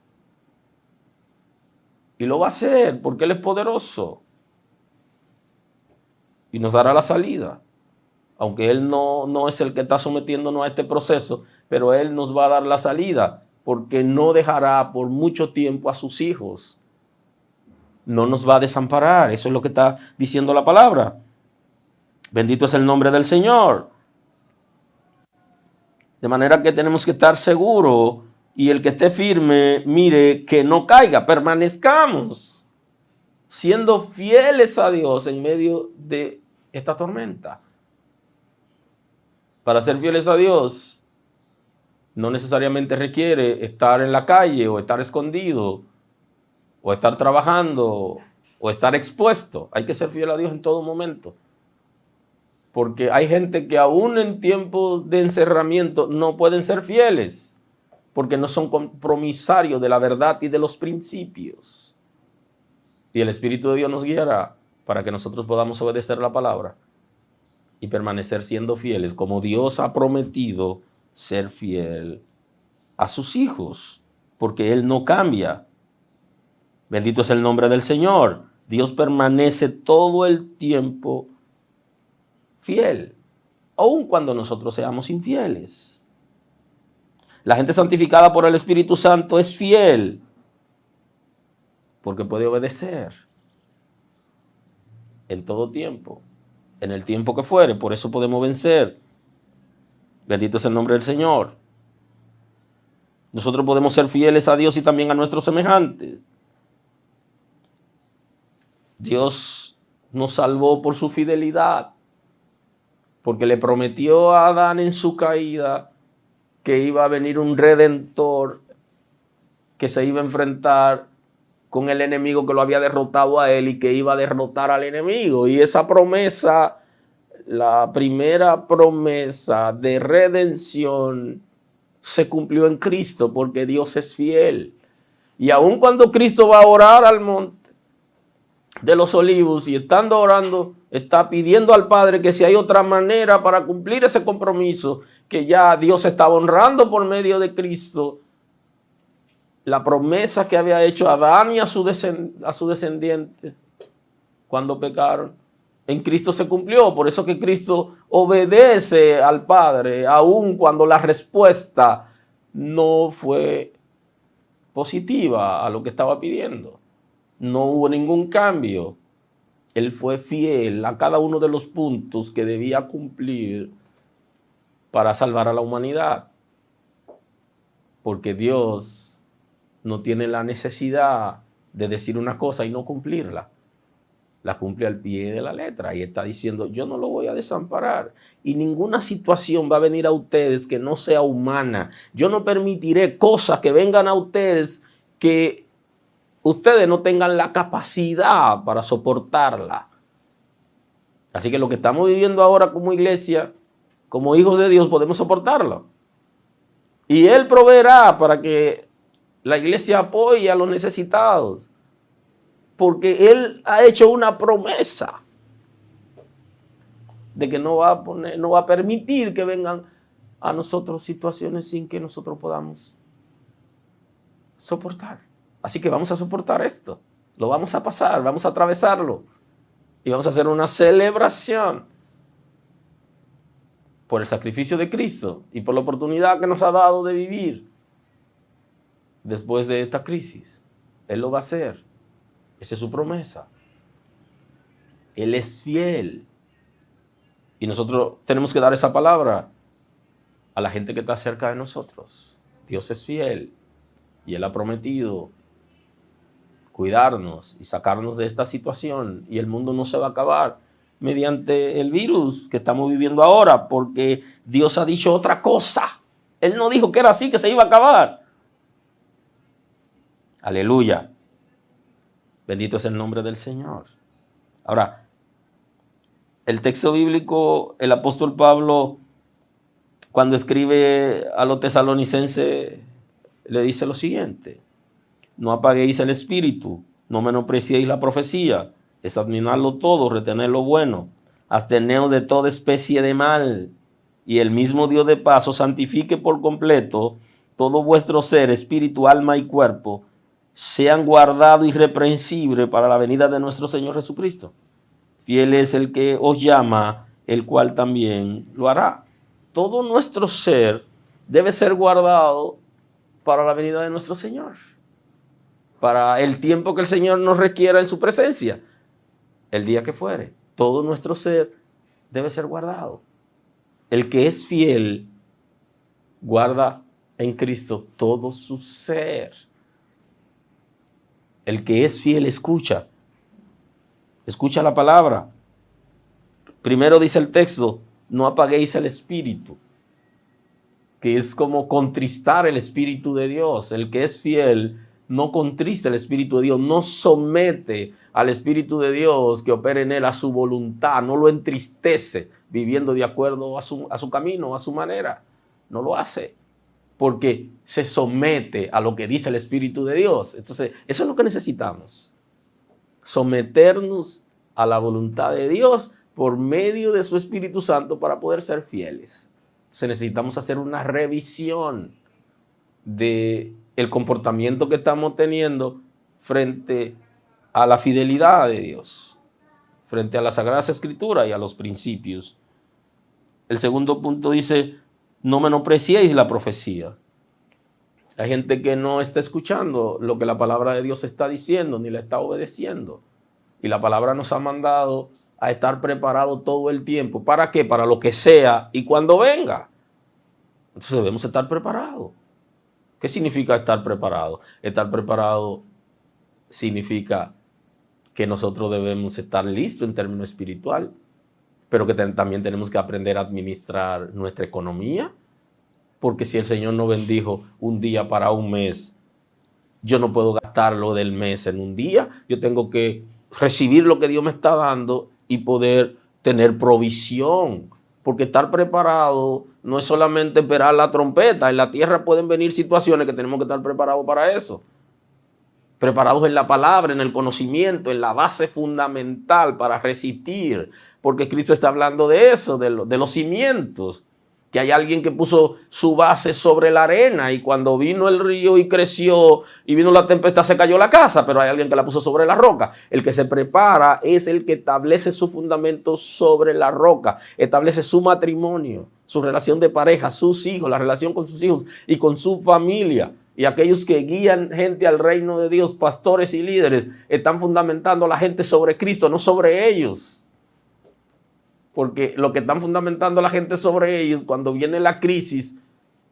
Y lo va a hacer porque Él es poderoso. Y nos dará la salida. Aunque Él no es el que está sometiéndonos a este proceso, pero Él nos va a dar la salida porque no dejará por mucho tiempo a sus hijos. No nos va a desamparar. Eso es lo que está diciendo la palabra. Bendito es el nombre del Señor. De manera que tenemos que estar seguros y el que esté firme, mire que no caiga, permanezcamos siendo fieles a Dios en medio de esta tormenta. Para ser fieles a Dios no necesariamente requiere estar en la calle o estar escondido o estar trabajando o estar expuesto. Hay que ser fiel a Dios en todo momento. Porque hay gente que aún en tiempos de encerramiento no pueden ser fieles, porque no son compromisarios de la verdad y de los principios. Y el Espíritu de Dios nos guiará para que nosotros podamos obedecer la palabra y permanecer siendo fieles, como Dios ha prometido ser fiel a sus hijos, porque Él no cambia. Bendito es el nombre del Señor. Dios permanece todo el tiempo fiel, aun cuando nosotros seamos infieles. La gente santificada por el Espíritu Santo es fiel porque puede obedecer en todo tiempo, en el tiempo que fuere. Por eso podemos vencer. Bendito es el nombre del Señor. Nosotros podemos ser fieles a Dios y también a nuestros semejantes. Dios nos salvó por su fidelidad, porque le prometió a Adán en su caída que iba a venir un redentor que se iba a enfrentar con el enemigo que lo había derrotado a él y que iba a derrotar al enemigo. Y esa promesa, la primera promesa de redención, se cumplió en Cristo porque Dios es fiel. Y aun cuando Cristo va a orar al monte de los Olivos y estando orando, está pidiendo al Padre que si hay otra manera para cumplir ese compromiso que ya Dios estaba honrando por medio de Cristo, la promesa que había hecho a Adán y a su descendiente cuando pecaron, en Cristo se cumplió. Por eso que Cristo obedece al Padre, aun cuando la respuesta no fue positiva a lo que estaba pidiendo. No hubo ningún cambio. Él fue fiel a cada uno de los puntos que debía cumplir para salvar a la humanidad. Porque Dios no tiene la necesidad de decir una cosa y no cumplirla. La cumple al pie de la letra y está diciendo, yo no lo voy a desamparar. Y ninguna situación va a venir a ustedes que no sea humana. Yo no permitiré cosas que vengan a ustedes que ustedes no tengan la capacidad para soportarla. Así que lo que estamos viviendo ahora como iglesia, como hijos de Dios, podemos soportarlo. Y Él proveerá para que la iglesia apoye a los necesitados. Porque Él ha hecho una promesa de que no va a permitir que vengan a nosotros situaciones sin que nosotros podamos soportar. Así que vamos a soportar esto, lo vamos a pasar, vamos a atravesarlo y vamos a hacer una celebración por el sacrificio de Cristo y por la oportunidad que nos ha dado de vivir después de esta crisis. Él lo va a hacer. Esa es su promesa. Él es fiel. Y nosotros tenemos que dar esa palabra a la gente que está cerca de nosotros. Dios es fiel y Él ha prometido cuidarnos y sacarnos de esta situación, y el mundo no se va a acabar mediante el virus que estamos viviendo ahora, porque Dios ha dicho otra cosa. Él no dijo que era así, que se iba a acabar. Aleluya. Bendito es el nombre del Señor. Ahora, el texto bíblico, el apóstol Pablo, cuando escribe a los tesalonicenses, le dice lo siguiente: no apaguéis el espíritu, no menospreciéis la profecía, examinadlo todo, retened lo bueno, absteneos de toda especie de mal, y el mismo Dios de paz os santifique por completo, todo vuestro ser, espíritu, alma y cuerpo, sean guardados irreprensibles para la venida de nuestro Señor Jesucristo. Fiel es el que os llama, el cual también lo hará. Todo nuestro ser debe ser guardado para la venida de nuestro Señor, para el tiempo que el Señor nos requiera en su presencia, el día que fuere. Todo nuestro ser debe ser guardado. El que es fiel guarda en Cristo todo su ser. El que es fiel escucha la palabra. Primero dice el texto: no apaguéis el espíritu, que es como contristar el espíritu de Dios. El que es fiel no contrista el espíritu de Dios, no somete al espíritu de Dios que opera en él a su voluntad, no lo entristece viviendo de acuerdo a su camino, a su manera. No lo hace, porque se somete a lo que dice el espíritu de Dios. Entonces, eso es lo que necesitamos: someternos a la voluntad de Dios por medio de su Espíritu Santo para poder ser fieles. Entonces, necesitamos hacer una revisión de el comportamiento que estamos teniendo frente a la fidelidad de Dios, frente a las Sagradas Escrituras y a los principios. El segundo punto dice: no menospreciéis la profecía. Hay gente que no está escuchando lo que la palabra de Dios está diciendo, ni la está obedeciendo. Y la palabra nos ha mandado a estar preparados todo el tiempo. ¿Para qué? Para lo que sea y cuando venga. Entonces debemos estar preparados. ¿Qué significa estar preparado? Estar preparado significa que nosotros debemos estar listos en términos espiritual, pero que también tenemos que aprender a administrar nuestra economía, porque si el Señor nos bendijo un día para un mes, yo no puedo gastarlo del mes en un día. Yo tengo que recibir lo que Dios me está dando y poder tener provisión, porque estar preparado no es solamente esperar la trompeta. En la tierra pueden venir situaciones que tenemos que estar preparados para eso. Preparados en la palabra, en el conocimiento, en la base fundamental para resistir, porque Cristo está hablando de eso, de los cimientos, que hay alguien que puso su base sobre la arena y cuando vino el río y creció y vino la tempestad se cayó la casa, pero hay alguien que la puso sobre la roca. El que se prepara es el que establece su fundamento sobre la roca, establece su matrimonio, su relación de pareja, sus hijos, la relación con sus hijos y con su familia. Y aquellos que guían gente al reino de Dios, pastores y líderes, están fundamentando a la gente sobre Cristo, no sobre ellos. Porque lo que están fundamentando a la gente sobre ellos, cuando viene la crisis,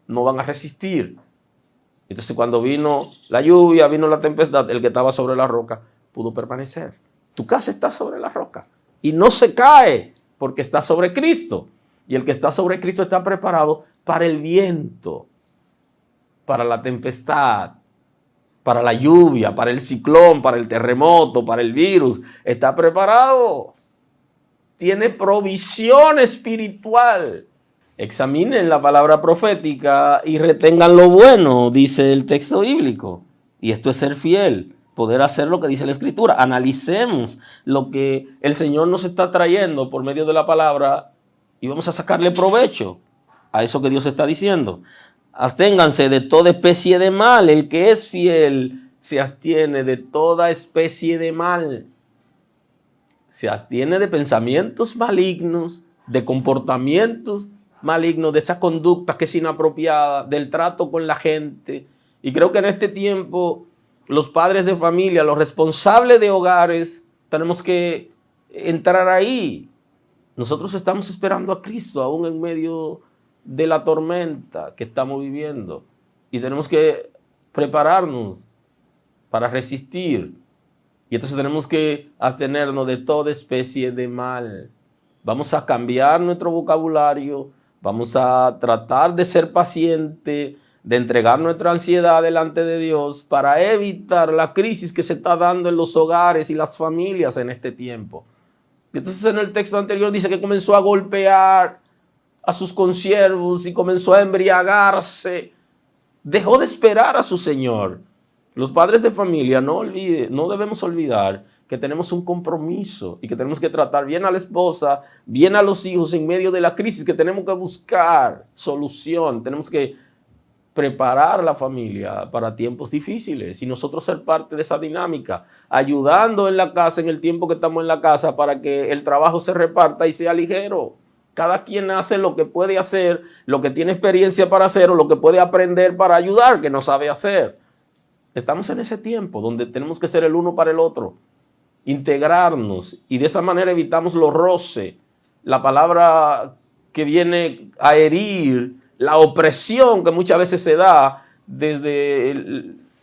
no van a resistir. Entonces, cuando vino la lluvia, vino la tempestad, el que estaba sobre la roca pudo permanecer. Tu casa está sobre la roca y no se cae porque está sobre Cristo. Y el que está sobre Cristo está preparado para el viento, para la tempestad, para la lluvia, para el ciclón, para el terremoto, para el virus. Está preparado. Tiene provisión espiritual. Examinen la palabra profética y retengan lo bueno, dice el texto bíblico. Y esto es ser fiel, poder hacer lo que dice la Escritura. Analicemos lo que el Señor nos está trayendo por medio de la palabra y vamos a sacarle provecho a eso que Dios está diciendo. Absténganse de toda especie de mal. El que es fiel se abstiene de toda especie de mal. Se abstiene de pensamientos malignos, de comportamientos maligno, de esa conducta que es inapropiada, del trato con la gente. Y creo que en este tiempo los padres de familia, los responsables de hogares, tenemos que entrar ahí. Nosotros estamos esperando a Cristo aún en medio de la tormenta que estamos viviendo y tenemos que prepararnos para resistir. Y entonces tenemos que abstenernos de toda especie de mal. Vamos a cambiar nuestro vocabulario, vamos a tratar de ser pacientes, de entregar nuestra ansiedad delante de Dios para evitar la crisis que se está dando en los hogares y las familias en este tiempo. Y entonces en el texto anterior dice que comenzó a golpear a sus consiervos y comenzó a embriagarse. Dejó de esperar a su Señor. Los padres de familia, no debemos olvidar que tenemos un compromiso y que tenemos que tratar bien a la esposa, bien a los hijos en medio de la crisis, que tenemos que buscar solución, tenemos que preparar a la familia para tiempos difíciles y nosotros ser parte de esa dinámica, ayudando en la casa en el tiempo que estamos en la casa para que el trabajo se reparta y sea ligero. Cada quien hace lo que puede hacer, lo que tiene experiencia para hacer o lo que puede aprender para ayudar que no sabe hacer. Estamos en ese tiempo donde tenemos que ser el uno para el otro, integrarnos y de esa manera evitamos los roces, la palabra que viene a herir, la opresión que muchas veces se da desde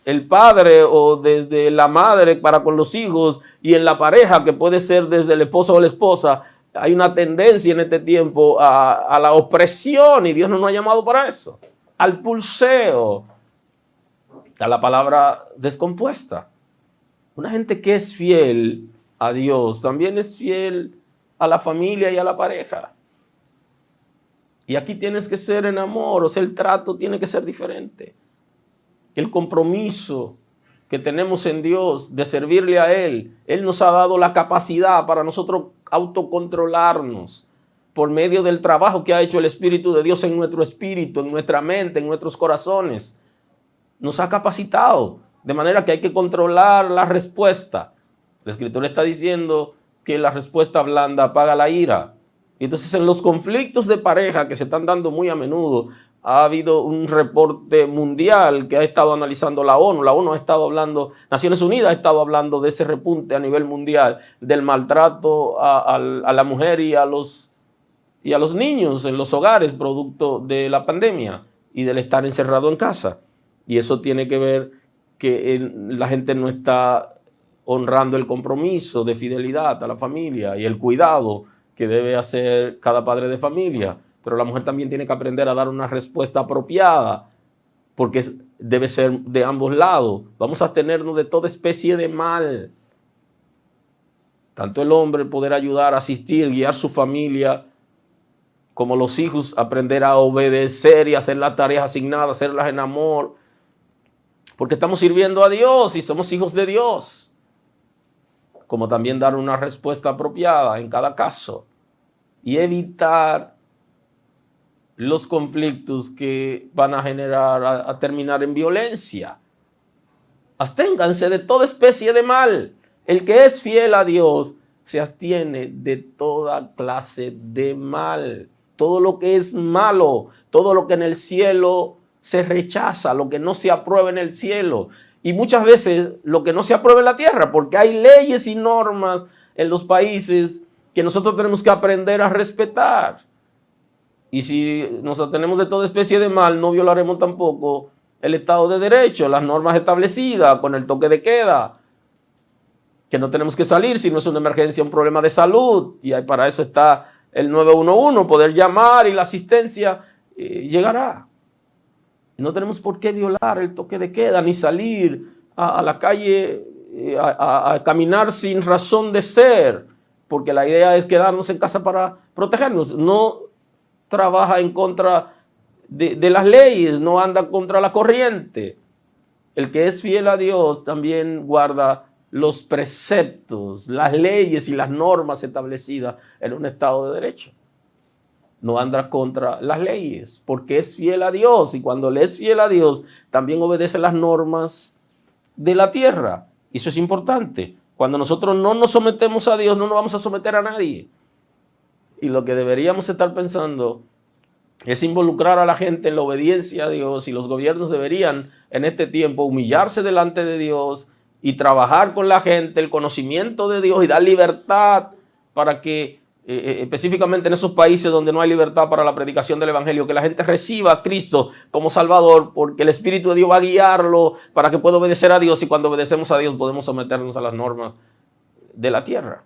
el padre o desde la madre para con los hijos y en la pareja que puede ser desde el esposo o la esposa. Hay una tendencia en este tiempo a la opresión y Dios no nos ha llamado para eso, al pulseo, a la palabra descompuesta. Una gente que es fiel a Dios también es fiel a la familia y a la pareja. Y aquí tienes que ser en amor, o sea, el trato tiene que ser diferente. El compromiso que tenemos en Dios de servirle a Él, Él nos ha dado la capacidad para nosotros autocontrolarnos por medio del trabajo que ha hecho el Espíritu de Dios en nuestro espíritu, en nuestra mente, en nuestros corazones. Nos ha capacitado, de manera que hay que controlar la respuesta. La Escritura está diciendo que la respuesta blanda apaga la ira. Entonces, en los conflictos de pareja que se están dando muy a menudo, ha habido un reporte mundial que ha estado analizando la ONU. La ONU ha estado hablando, Naciones Unidas ha estado hablando de ese repunte a nivel mundial, del maltrato a la mujer y a los niños en los hogares, producto de la pandemia y del estar encerrado en casa. Y eso tiene que ver que la gente no está honrando el compromiso de fidelidad a la familia y el cuidado que debe hacer cada padre de familia. Pero la mujer también tiene que aprender a dar una respuesta apropiada, porque debe ser de ambos lados. Vamos a abstenernos de toda especie de mal. Tanto el hombre poder ayudar, asistir, guiar su familia, como los hijos aprender a obedecer y hacer las tareas asignadas, hacerlas en amor, porque estamos sirviendo a Dios y somos hijos de Dios. Como también dar una respuesta apropiada en cada caso y evitar los conflictos que van a generar, a terminar en violencia. Absténganse de toda especie de mal. El que es fiel a Dios se abstiene de toda clase de mal. Todo lo que es malo, todo lo que en el cielo se rechaza, lo que no se aprueba en el cielo. Y muchas veces lo que no se aprueba en la tierra, porque hay leyes y normas en los países que nosotros tenemos que aprender a respetar. Y si nos atenemos de toda especie de mal, no violaremos tampoco el Estado de Derecho, las normas establecidas con el toque de queda, que no tenemos que salir si no es una emergencia, un problema de salud. Y para eso está el 911, poder llamar y la asistencia llegará. No tenemos por qué violar el toque de queda, ni salir a la calle a caminar sin razón de ser, porque la idea es quedarnos en casa para protegernos. No trabaja en contra de las leyes, no anda contra la corriente. El que es fiel a Dios también guarda los preceptos, las leyes y las normas establecidas en un Estado de Derecho. No anda contra las leyes, porque es fiel a Dios. Y cuando le es fiel a Dios, también obedece las normas de la tierra. Y eso es importante. Cuando nosotros no nos sometemos a Dios, no nos vamos a someter a nadie. Y lo que deberíamos estar pensando es involucrar a la gente en la obediencia a Dios, y los gobiernos deberían en este tiempo humillarse delante de Dios y trabajar con la gente el conocimiento de Dios y dar libertad para que específicamente en esos países donde no hay libertad para la predicación del evangelio, que la gente reciba a Cristo como Salvador, porque el Espíritu de Dios va a guiarlo para que pueda obedecer a Dios, y cuando obedecemos a Dios podemos someternos a las normas de la tierra.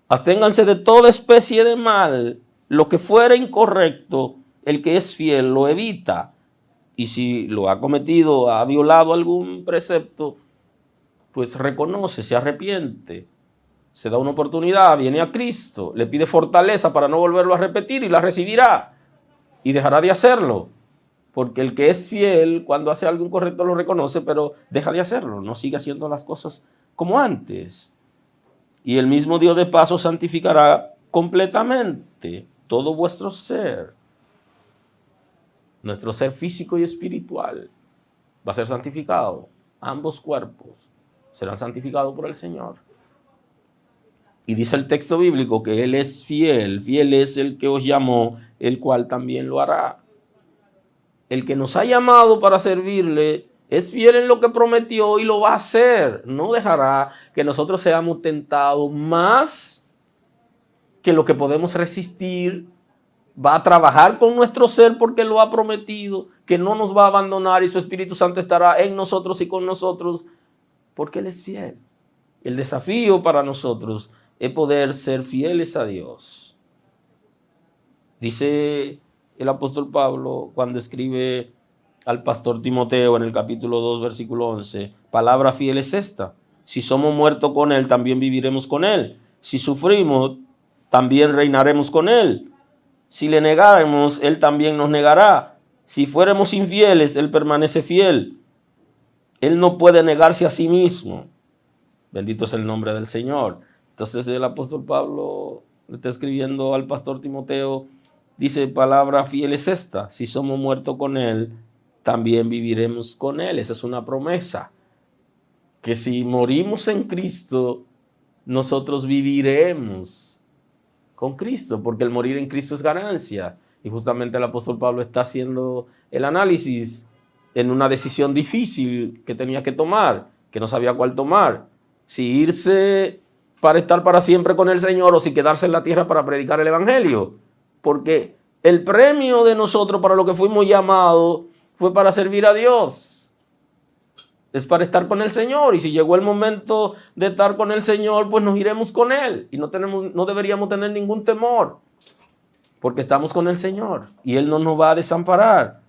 Absténganse de toda especie de mal. Lo que fuera incorrecto, el que es fiel lo evita. Y si lo ha cometido, ha violado algún precepto, pues reconoce, se arrepiente, se da una oportunidad, viene a Cristo, le pide fortaleza para no volverlo a repetir y la recibirá y dejará de hacerlo. Porque el que es fiel, cuando hace algo incorrecto lo reconoce, pero deja de hacerlo, no sigue haciendo las cosas como antes. Y el mismo Dios de paz os santificará completamente todo vuestro ser. Nuestro ser físico y espiritual va a ser santificado. Ambos cuerpos serán santificados por el Señor. Y dice el texto bíblico que Él es fiel. Fiel es el que os llamó, el cual también lo hará. El que nos ha llamado para servirle es fiel en lo que prometió y lo va a hacer. No dejará que nosotros seamos tentados más que lo que podemos resistir. Va a trabajar con nuestro ser porque lo ha prometido, que no nos va a abandonar, y su Espíritu Santo estará en nosotros y con nosotros porque Él es fiel. El desafío para nosotros es poder ser fieles a Dios. Dice el apóstol Pablo cuando escribe al pastor Timoteo en el capítulo 2, versículo 11, palabra fiel es esta: si somos muertos con Él, también viviremos con Él. Si sufrimos, también reinaremos con Él. Si le negáramos, Él también nos negará. Si fuéramos infieles, Él permanece fiel. Él no puede negarse a sí mismo. Bendito es el nombre del Señor. Entonces el apóstol Pablo le está escribiendo al pastor Timoteo, dice, palabra fiel es esta: si somos muertos con Él, también viviremos con Él. Esa es una promesa, que si morimos en Cristo, nosotros viviremos con Cristo, porque el morir en Cristo es ganancia. Y justamente el apóstol Pablo está haciendo el análisis en una decisión difícil que tenía que tomar, que no sabía cuál tomar. Si irse para estar para siempre con el Señor, o si quedarse en la tierra para predicar el evangelio. Porque el premio de nosotros para lo que fuimos llamados fue para servir a Dios. Es para estar con el Señor, y si llegó el momento de estar con el Señor, pues nos iremos con Él, y no deberíamos tener ningún temor, porque estamos con el Señor y Él no nos va a desamparar.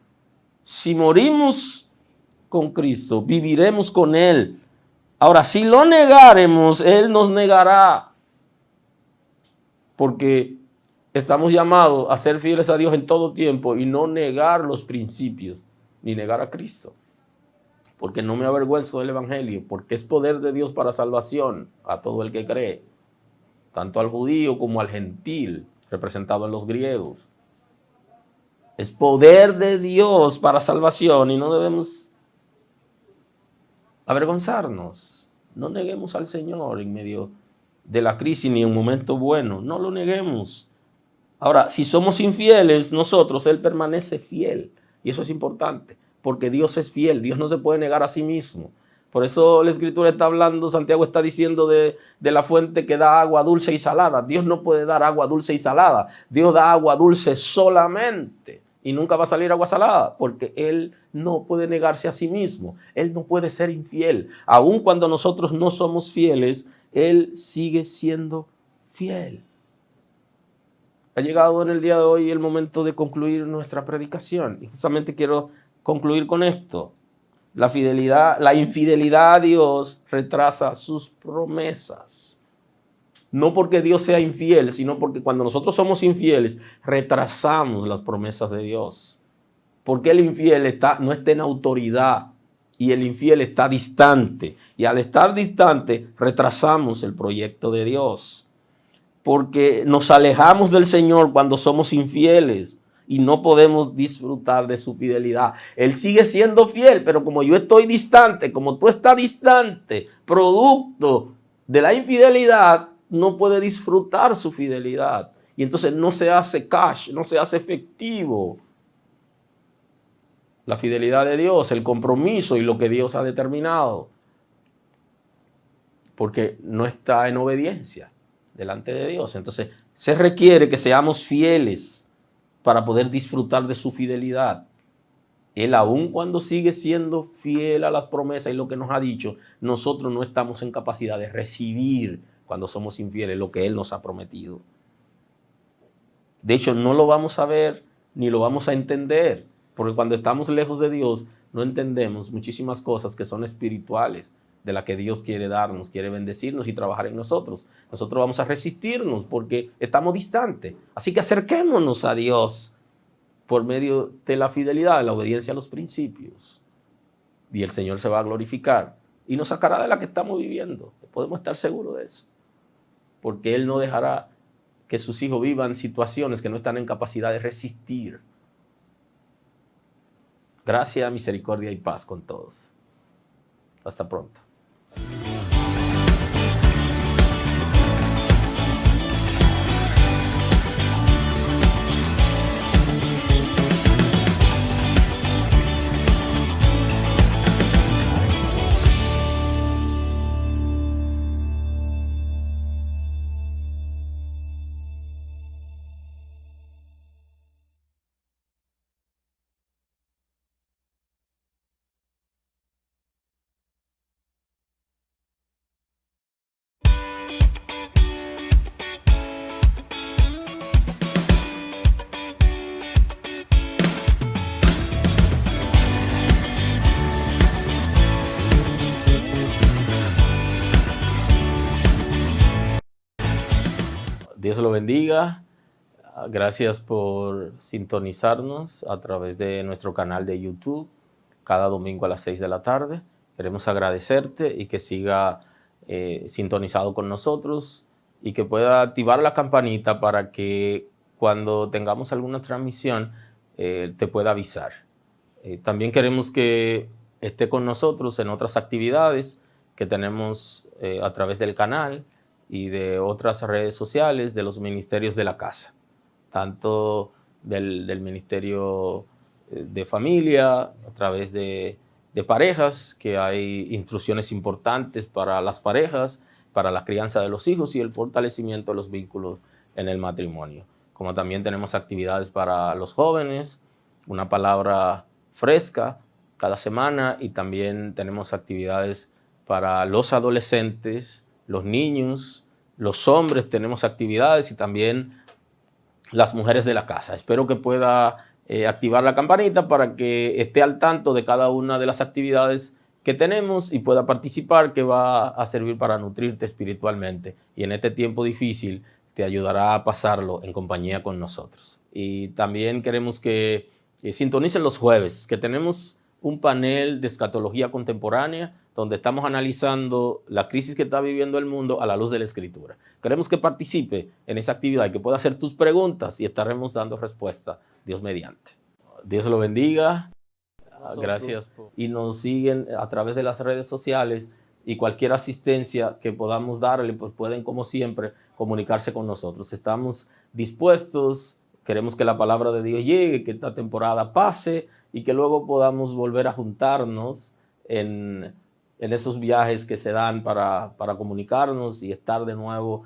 Si morimos con Cristo, viviremos con Él. Ahora, si lo negáremos, Él nos negará, porque estamos llamados a ser fieles a Dios en todo tiempo y no negar los principios, ni negar a Cristo. Porque no me avergüenzo del evangelio, porque es poder de Dios para salvación a todo el que cree, tanto al judío como al gentil, representado en los griegos. Es poder de Dios para salvación, y no debemos avergonzarnos. No neguemos al Señor en medio de la crisis ni en un momento bueno. No lo neguemos. Ahora, si somos infieles nosotros, Él permanece fiel. Y eso es importante, porque Dios es fiel. Dios no se puede negar a sí mismo. Por eso la Escritura está hablando, Santiago está diciendo de la fuente que da agua dulce y salada. Dios no puede dar agua dulce y salada. Dios da agua dulce solamente. Y nunca va a salir agua salada, porque Él no puede negarse a sí mismo. Él no puede ser infiel. Aun cuando nosotros no somos fieles, Él sigue siendo fiel. Ha llegado en el día de hoy el momento de concluir nuestra predicación. Y justamente quiero concluir con esto. La infidelidad a Dios retrasa sus promesas. No porque Dios sea infiel, sino porque cuando nosotros somos infieles, retrasamos las promesas de Dios. Porque el infiel no está en autoridad, y el infiel está distante. Y al estar distante, retrasamos el proyecto de Dios. Porque nos alejamos del Señor cuando somos infieles y no podemos disfrutar de su fidelidad. Él sigue siendo fiel, pero como yo estoy distante, como tú estás distante, producto de la infidelidad, no puede disfrutar su fidelidad. y entonces no se hace cash, no se hace efectivo la fidelidad de Dios, el compromiso y lo que Dios ha determinado, porque no está en obediencia delante de Dios. Entonces se requiere que seamos fieles para poder disfrutar de su fidelidad. Él, aun cuando sigue siendo fiel a las promesas y lo que nos ha dicho, nosotros no estamos en capacidad de recibir, cuando somos infieles, lo que Él nos ha prometido. De hecho, no lo vamos a ver ni lo vamos a entender, porque cuando estamos lejos de Dios no entendemos muchísimas cosas que son espirituales, de las que Dios quiere darnos, quiere bendecirnos y trabajar en nosotros. Nosotros vamos a resistirnos porque estamos distantes. Así que acerquémonos a Dios por medio de la fidelidad, de la obediencia a los principios. Y el Señor se va a glorificar y nos sacará de la que estamos viviendo. Podemos estar seguros de eso. Porque Él no dejará que sus hijos vivan situaciones que no están en capacidad de resistir. Gracia, misericordia y paz con todos. Hasta pronto. Dios lo bendiga. Gracias por sintonizarnos a través de nuestro canal de YouTube cada domingo a las 6 de la tarde. Queremos agradecerte y que siga sintonizado con nosotros y que pueda activar la campanita para que cuando tengamos alguna transmisión te pueda avisar. También queremos que esté con nosotros en otras actividades que tenemos a través del canal y de otras redes sociales de los ministerios de la casa, tanto del ministerio de familia, a través de parejas, que hay instrucciones importantes para las parejas, para la crianza de los hijos y el fortalecimiento de los vínculos en el matrimonio. Como también tenemos actividades para los jóvenes, una palabra fresca cada semana, y también tenemos actividades para los adolescentes, los niños, los hombres, tenemos actividades, y también las mujeres de la casa. Espero que pueda activar la campanita para que esté al tanto de cada una de las actividades que tenemos y pueda participar, que va a servir para nutrirte espiritualmente. Y en este tiempo difícil te ayudará a pasarlo en compañía con nosotros. Y también queremos que sintonicen los jueves, que tenemos un panel de escatología contemporánea, donde estamos analizando la crisis que está viviendo el mundo a la luz de la Escritura. Queremos que participe en esa actividad y que pueda hacer tus preguntas y estaremos dando respuesta, Dios mediante. Dios lo bendiga. Gracias. Y nos siguen a través de las redes sociales, y cualquier asistencia que podamos darle, pues pueden, como siempre, comunicarse con nosotros. Estamos dispuestos, queremos que la palabra de Dios llegue, que esta temporada pase y que luego podamos volver a juntarnos en esos viajes que se dan para comunicarnos y estar de nuevo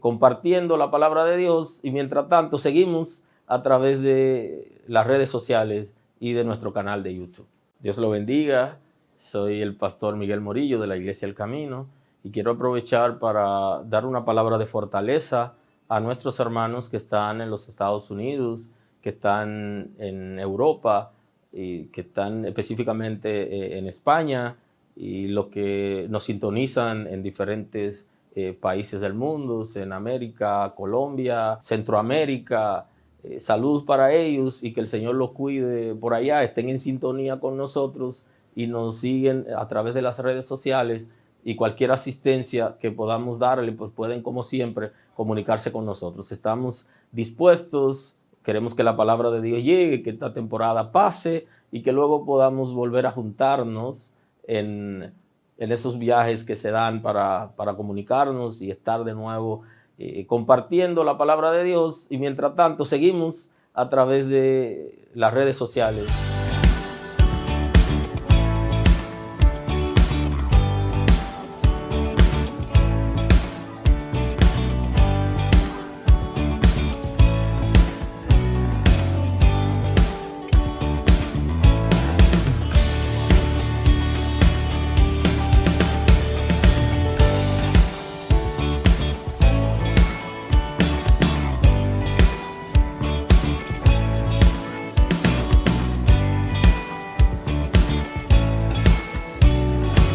compartiendo la palabra de Dios. Y mientras tanto seguimos a través de las redes sociales y de nuestro canal de YouTube. Dios lo bendiga. Soy el pastor Miguel Morillo de la Iglesia El Camino y quiero aprovechar para dar una palabra de fortaleza a nuestros hermanos que están en los Estados Unidos, que están en Europa y que están específicamente en España, y los que nos sintonizan en diferentes países del mundo, en América, Colombia, Centroamérica. Salud para ellos y que el Señor los cuide por allá, estén en sintonía con nosotros y nos siguen a través de las redes sociales, y cualquier asistencia que podamos darle, pues pueden, como siempre, comunicarse con nosotros. Estamos dispuestos, queremos que la palabra de Dios llegue, que esta temporada pase y que luego podamos volver a juntarnos en esos viajes que se dan para comunicarnos y estar de nuevo compartiendo la palabra de Dios y mientras tanto seguimos a través de las redes sociales.